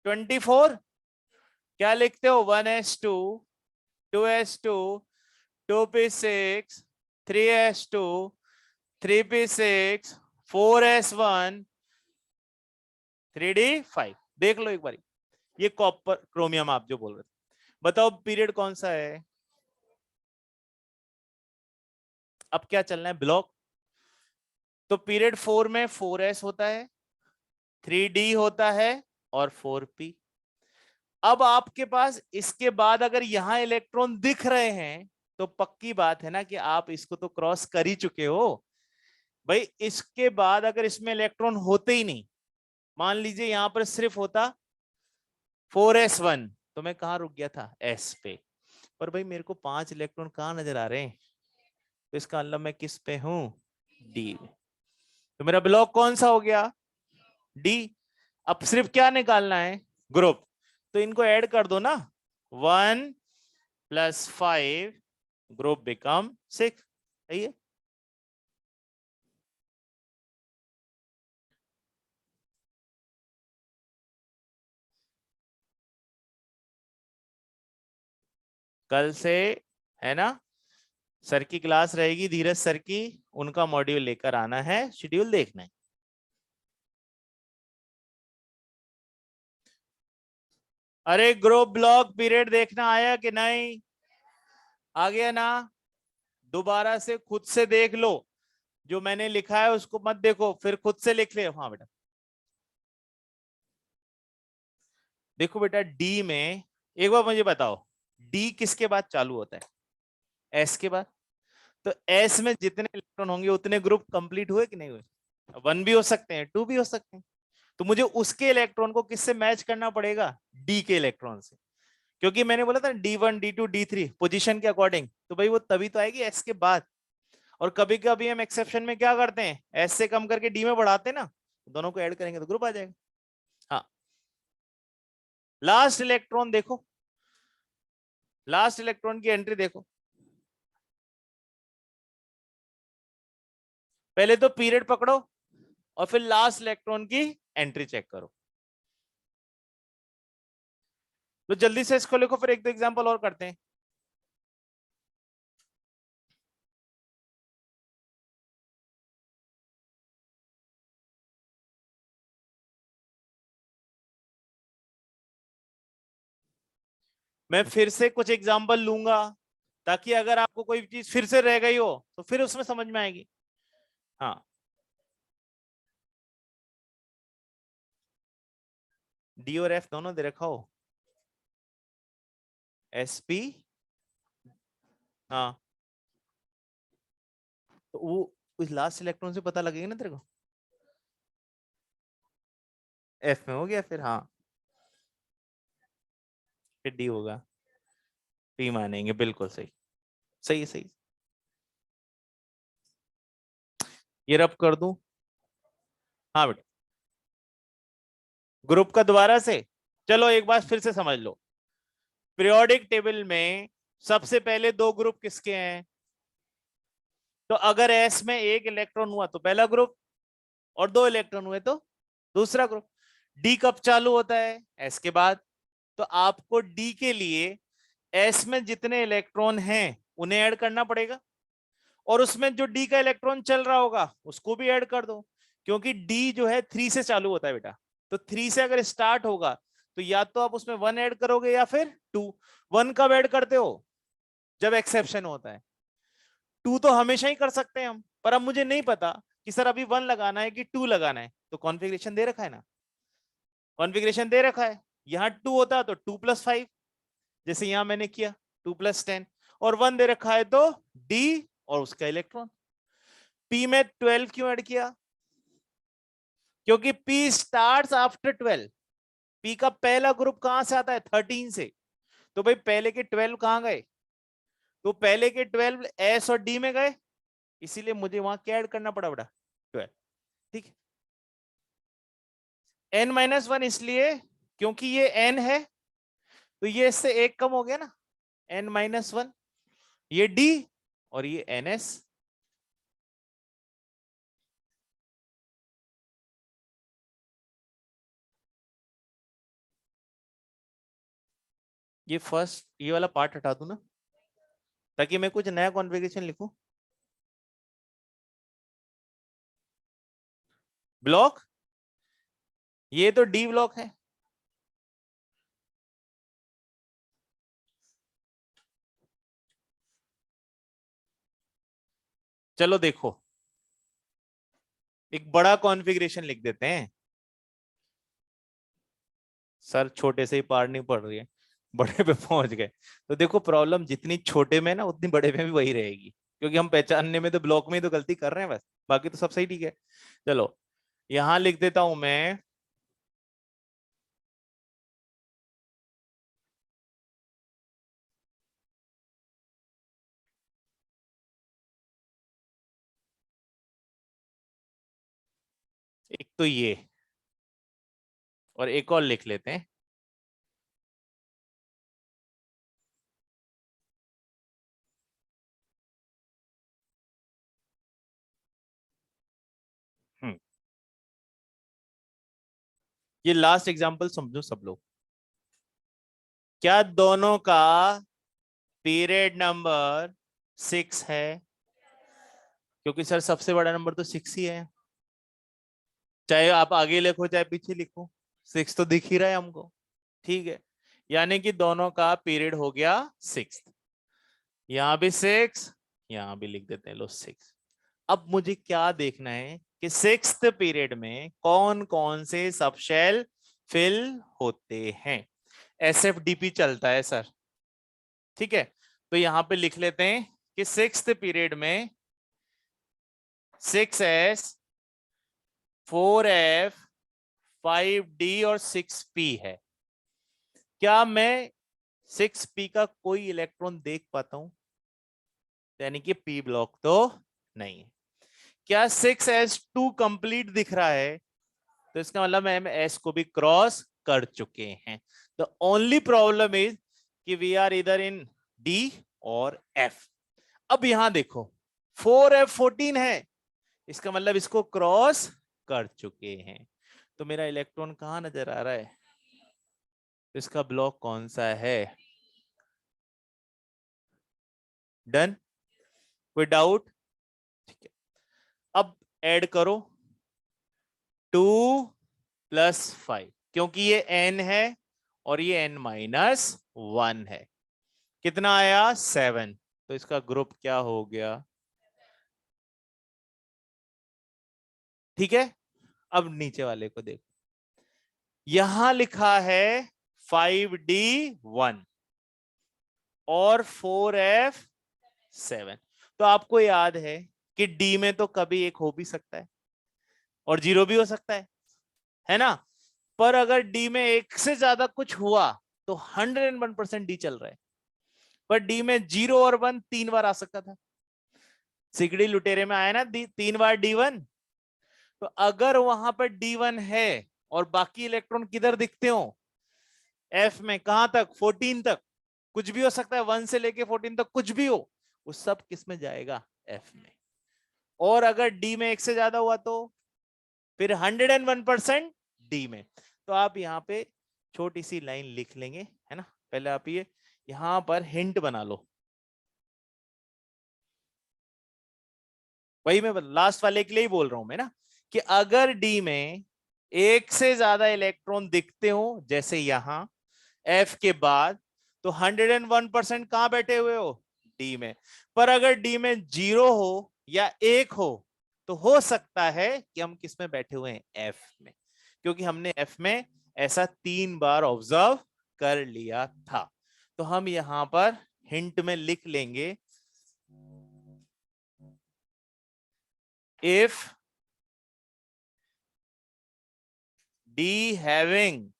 S1: 24, क्या लिखते हो 1s2 2s2 2p6 3s2 3p6 4s1 3d5। देख लो एक बारी, ये कॉपर क्रोमियम आप जो बोल रहे थे, बताओ पीरियड कौन सा है? अब क्या चलना है, ब्लॉक। तो पीरियड 4 में 4s होता है, 3d होता है और 4p। अब आपके पास इसके बाद अगर यहां इलेक्ट्रॉन दिख रहे हैं तो पक्की बात है ना कि आप इसको तो क्रॉस कर ही चुके हो भाई। इसके बाद अगर इसमें इलेक्ट्रॉन होते ही नहीं, मान लीजिए यहां पर सिर्फ होता 4s1, तो मैं कहां रुक गया था, s पे। पर भाई मेरे को 5 इलेक्ट्रॉन कहां नजर आ रहे हैं, तो इसका मतलब मैं किस पे हूं, डी में। तो मेरा ब्लॉक कौन सा हो गया, डी। अब सिर्फ क्या निकालना है, ग्रुप। तो इनको ऐड कर दो ना, 1 + 5 ग्रुप बिकम 6। सही है। कल से है ना सर की क्लास रहेगी, धीरज सर की, उनका मॉड्यूल लेकर आना है, शेड्यूल देखना है। अरे ग्रुप ब्लॉक पीरियड देखना आया कि नहीं, आ गया ना? दोबारा से खुद से देख लो, जो मैंने लिखा है उसको मत देखो, फिर खुद से लिख ले। हाँ बेटा देखो बेटा, डी में एक बार मुझे बताओ, डी किसके बाद चालू होता है, एस के बाद। तो एस में जितने इलेक्ट्रॉन होंगे उतने ग्रुप कंप्लीट हुए कि नहीं हुए? 1 भी हो सकते हैं, 2 भी हो सकते हैं। तो मुझे उसके इलेक्ट्रॉन को किससे मैच करना पड़ेगा, डी के इलेक्ट्रॉन से। क्योंकि मैंने बोला था D1 D2 D3 पोजीशन के अकॉर्डिंग, तो भाई वो तभी तो आएगी एस के बाद। और कभी कभी हम एक्सेप्शन में क्या करते हैं, एस से कम करके डी में बढ़ाते हैं ना, दोनों को ऐड करेंगे तो ग्रुप आ जाएगा। हाँ, लास्ट इलेक्ट्रॉन देखो, लास्ट इलेक्ट्रॉन की एंट्री देखो। पहले तो पीरियड पकड़ो और फिर लास्ट इलेक्ट्रॉन की एंट्री चेक करो। तो जल्दी से इसको लिखो, फिर एक दो एग्जांपल और करते हैं। मैं फिर से कुछ एग्जांपल लूंगा, ताकि अगर आपको कोई चीज फिर से रह गई हो तो फिर उसमें समझ में आएगी। हाँ, डी और एफ दोनों दे रखा हो, एस पी। हाँ, तो वो उस लास्ट इलेक्ट्रॉन से पता लगेगा ना तेरे को, एफ में हो गया फिर। हाँ, फिर डी होगा, पी मानेंगे, बिल्कुल सही। सही है, सही। ये रब कर दूं? हाँ बेटा, ग्रुप का दोबारा से, चलो एक बार फिर से समझ लो। पीरियोडिक टेबल में सबसे पहले 2 ग्रुप किसके हैं, तो अगर एस में 1 इलेक्ट्रॉन हुआ तो पहला ग्रुप, और 2 इलेक्ट्रॉन हुए तो दूसरा ग्रुप। डी कब चालू होता है, एस के बाद। तो आपको डी के लिए एस में जितने इलेक्ट्रॉन हैं उन्हें ऐड करना पड़ेगा, और उसमें जो डी का इलेक्ट्रॉन चल रहा होगा उसको भी ऐड कर दो, क्योंकि डी जो है 3 से चालू होता है बेटा। तो 3 से अगर स्टार्ट होगा तो या तो आप उसमें 1 ऐड करोगे या फिर 2। 1 कब ऐड करते हो, जब एक्सेप्शन होता है। 2 तो हमेशा ही कर सकते हैं हम, पर अब मुझे नहीं पता कि सर अभी 1 लगाना है कि 2 लगाना है, तो कॉन्फ़िगरेशन दे रखा है ना, कॉन्फ़िगरेशन दे रखा है। यहाँ 2 होता तो 2 + 5, जैसे यहां मैंने किया 2 + 10, और 1 दे रखा है तो डी और उसका इलेक्ट्रॉन। पी में 12 क्यों ऐड किया, क्योंकि पी स्टार्ट आफ्टर 12। पी का पहला ग्रुप कहां से आता है, 13 से। तो भाई पहले के 12 कहां गए, तो पहले के 12 एस और डी में गए, इसीलिए मुझे वहां क्या ऐड करना पड़ा बेटा, 12। ठीक है, n-1 इसलिए क्योंकि ये n है, तो ये इससे एक कम हो गया ना, n-1, ये d और ये ns। ये फर्स्ट ये वाला पार्ट हटा दूं ना, ताकि मैं कुछ नया कॉन्फ़िगरेशन लिखूं। ब्लॉक, ये तो डी ब्लॉक है। चलो देखो, एक बड़ा कॉन्फ़िगरेशन लिख देते हैं। सर छोटे से ही पार नहीं पड़ रही है, बड़े पे पहुंच गए। तो देखो प्रॉब्लम जितनी छोटे में ना उतनी बड़े में भी वही रहेगी, क्योंकि हम पहचानने में तो ब्लॉक में ही तो गलती कर रहे हैं बस, बाकी तो सब सही ठीक है। चलो यहां लिख देता हूं मैं, एक तो ये, और एक और लिख लेते हैं। हम्म, ये लास्ट एग्जांपल समझो सब लोग। क्या दोनों का पीरियड नंबर 6 है? क्योंकि सर सबसे बड़ा नंबर तो 6 ही है, चाहे आप आगे लिखो चाहे पीछे लिखो, 6 तो दिख ही रहा है हमको। ठीक है, यानी कि दोनों का पीरियड हो गया 6। यहां भी 6, यहां भी लिख देते हैं लो 6। अब मुझे क्या देखना है कि 6th पीरियड में कौन कौन से सब शेल फिल होते हैं। एसएफडीपी चलता है सर, ठीक है। तो यहां पे लिख लेते हैं कि 6th पीरियड में 6s, 4f, 5d और 6p है। क्या मैं 6p का कोई इलेक्ट्रॉन देख पाता हूं? यानी कि p ब्लॉक तो नहीं है। क्या 6s2 कंप्लीट दिख रहा है? तो इसका मतलब हम एस को भी क्रॉस कर चुके हैं। द ओनली प्रॉब्लम इज कि वी आर इधर इन डी और एफ। अब यहां देखो 4f14 है, इसका मतलब इसको क्रॉस कर चुके हैं। तो मेरा इलेक्ट्रॉन कहां नजर आ रहा है? इसका ब्लॉक कौन सा है? डन, कोई डाउट? ठीक है, अब ऐड करो 2 + 5, क्योंकि ये n है और ये n-1 है। कितना आया? 7। तो इसका ग्रुप क्या हो गया? ठीक है, अब नीचे वाले को देखो, यहां लिखा है 5d1 और 4f7। तो आपको याद है कि d में तो कभी एक हो भी सकता है और 0 भी हो सकता है ना? पर अगर डी में एक से ज्यादा कुछ हुआ तो 101% डी चल रहा है। पर डी में 0 और 1 3 बार आ सकता था। सिगड़ी लुटेरे में आया ना 3 बार D1। तो अगर वहां पर D1 है और बाकी इलेक्ट्रॉन किधर दिखते हो? एफ में। कहां तक? 14 तक। कुछ भी हो सकता है, 1 से लेके 14 तक कुछ भी हो, वो सब किस में जाएगा? एफ में। और अगर डी में एक से ज्यादा हुआ तो फिर 101% डी में। तो आप यहाँ पे छोटी सी लाइन लिख लेंगे, है ना? पहले आप ये यहां पर हिंट बना लो। वही मैं लास्ट वाले के लिए ही बोल रहा हूं मैं ना, कि अगर डी में एक से ज्यादा इलेक्ट्रॉन दिखते हो जैसे यहां एफ के बाद, तो 101% कहां बैठे हुए हो? डी में। पर अगर डी में 0 हो या 1 तो हो सकता है कि हम किस में बैठे हुए हैं? एफ में, क्योंकि हमने एफ में ऐसा 3 बार ऑब्जर्व कर लिया था। तो हम यहां पर हिंट में लिख लेंगे, if D having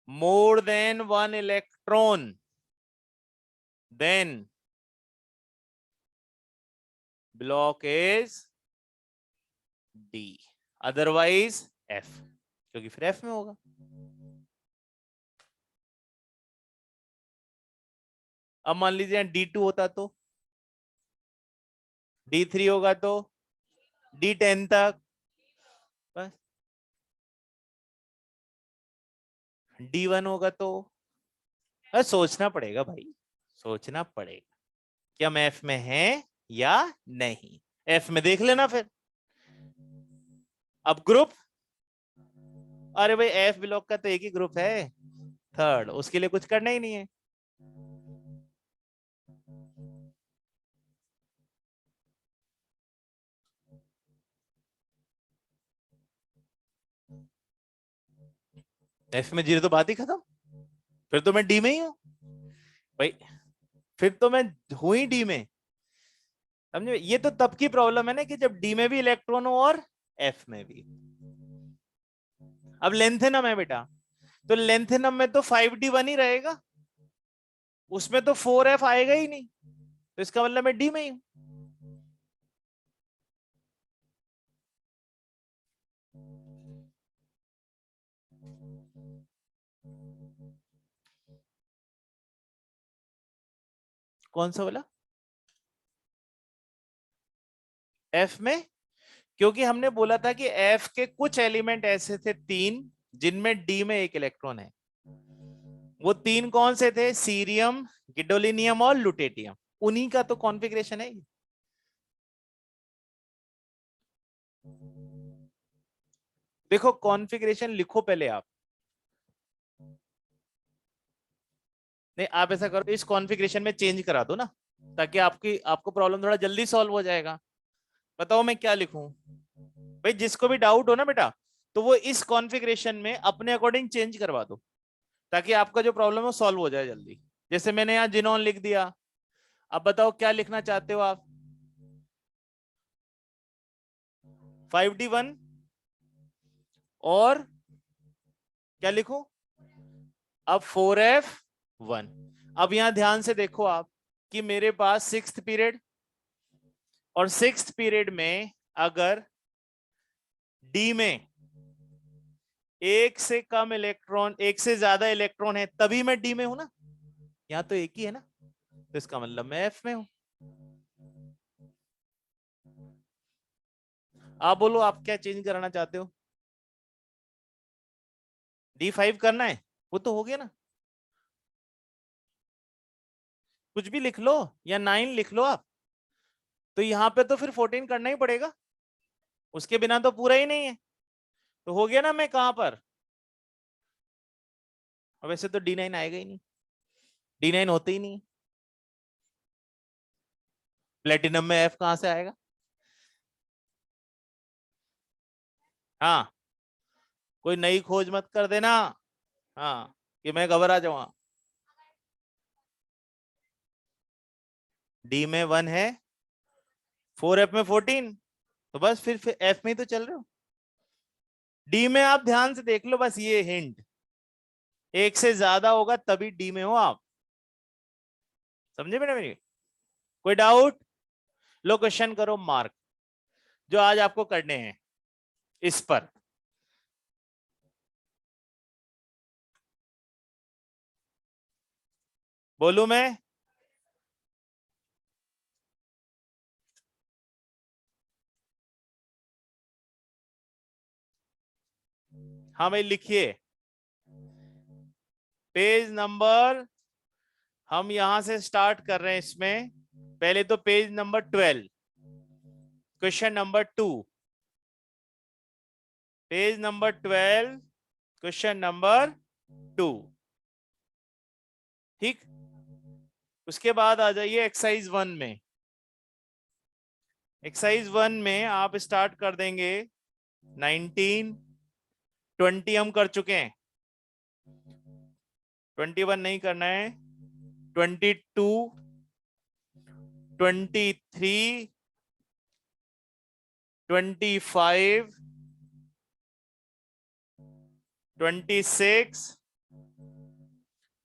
S1: more than one electron, then block is D, otherwise F। क्योंकि फिर एफ में होगा। अब मान लीजिए D2 होता तो, D3 होगा तो D10 तक, बस। D1 होगा तो, बस सोचना पड़ेगा भाई, सोचना पड़ेगा कि हम एफ में हैं या नहीं। एफ में देख लेना फिर। अब ग्रुप, अरे भाई एफ ब्लॉक का तो एक ही ग्रुप है, थर्ड, उसके लिए कुछ करना ही नहीं है। एफ में जीरो तो बात ही खत्म, फिर तो मैं डी में ही हूं भाई, फिर तो मैं हूं ही डी में। समझे, ये तो तब की प्रॉब्लम है ना कि जब डी में भी इलेक्ट्रॉन हो और एफ में भी। अब लेंथेनम है बेटा, तो लेंथेनम में तो 5D1 ही रहेगा, उसमें तो 4F आएगा ही नहीं, तो इसका मतलब मैं डी में ही हूं। कौन सा वाला? एफ में, क्योंकि हमने बोला था कि एफ के कुछ एलिमेंट ऐसे थे तीन, जिनमें डी में एक इलेक्ट्रॉन है। वो तीन कौन से थे? सीरियम, गिडोलिनियम और लुटेटियम। उन्हीं का तो कॉन्फ़िगरेशन है ये। देखो कॉन्फ़िगरेशन लिखो पहले आप। नहीं, आप ऐसा करो, इस कॉन्फ़िगरेशन में चेंज करा दो ना, ताकि आपको प्रॉब्लम थोड़ा जल्दी सॉल्व हो जाएगा। बताओ मैं क्या लिखूं? भाई जिसको भी डाउट हो ना बेटा, तो वो इस कॉन्फ़िगरेशन में अपने अकॉर्डिंग चेंज करवा दो, ताकि आपका जो प्रॉब्लम है वो सॉल्व हो जाए जल्दी। जैसे मैंने यहाँ जिनॉन लिख दिया, अब बताओ क्या लिखना चाहते हो आप? 5D1 और क्या लिखूं? अब 4F1। अब यहां ध्यान से देखो आप, कि मेरे पास सिक्स्थ पीरियड, और सिक्स्थ पीरियड में अगर डी में एक से कम इलेक्ट्रॉन, एक से ज्यादा इलेक्ट्रॉन है, तभी मैं डी में हूं ना। यहां तो एक ही है ना, तो इसका मतलब मैं एफ में हूं। आप बोलो आप क्या चेंज कराना चाहते हो? D5 करना है, वो तो हो गया ना। कुछ भी लिख लो, या 9 लिख लो आप, तो यहां पे तो फिर 14 करना ही पड़ेगा, उसके बिना तो पूरा ही नहीं है। तो हो गया ना, मैं कहां पर? और वैसे तो D9 आएगा ही नहीं, D9 होते ही नहीं। प्लेटिनम में एफ कहां से आएगा? हाँ, कोई नई खोज मत कर देना, हाँ, कि मैं घबरा जाऊंगा। डी में 1 है, 4F में 14, तो बस फिर एफ में ही तो चल रहे हो। डी में आप ध्यान से देख लो, बस ये हिंट, एक से ज्यादा होगा तभी डी में हो आप। समझे बेटा मेरी? कोई डाउट? लो क्वेश्चन करो मार्क, जो आज आपको करने हैं इस पर। बोलू मैं? हाँ भाई लिखिए, पेज नंबर, हम यहां से स्टार्ट कर रहे हैं इसमें। पहले तो page number 12, question number 2। Page number 12, question number 2। ठीक, उसके बाद आ जाइए एक्सरसाइज 1 में। एक्सरसाइज 1 में आप स्टार्ट कर देंगे 19, 20 हम कर चुके हैं, 21 नहीं करना है, 22, 23, 25, 26,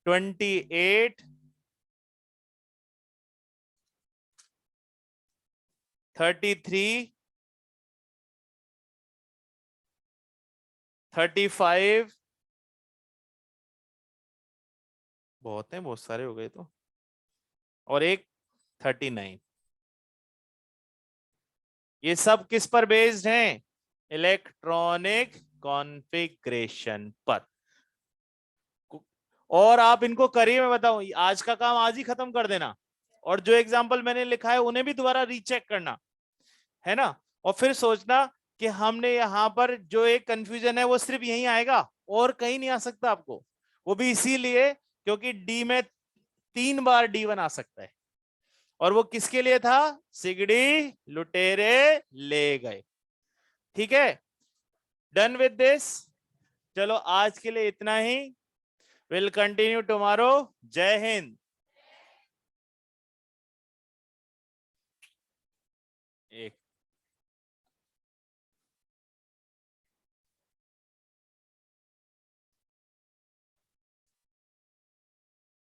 S1: 28, 33, 35, बहुत है, बहुत सारे हो गए तो, और एक 39। ये सब किस पर बेस्ड हैं? इलेक्ट्रॉनिक कॉन्फ़िगरेशन पर। और आप इनको करिए, मैं बताऊं, आज का काम आज ही खत्म कर देना, और जो एग्जाम्पल मैंने लिखा है उन्हें भी दोबारा रीचेक करना, है ना। और फिर सोचना कि हमने यहां पर जो एक कंफ्यूजन है वो सिर्फ यहीं आएगा और कहीं नहीं आ सकता आपको। वो भी इसीलिए क्योंकि डी में 3 बार D1 आ सकता है, और वो किसके लिए था? सिगड़ी लुटेरे ले गए। ठीक है, डन विद दिस। चलो आज के लिए इतना ही, विल कंटिन्यू टुमारो। जय हिंद।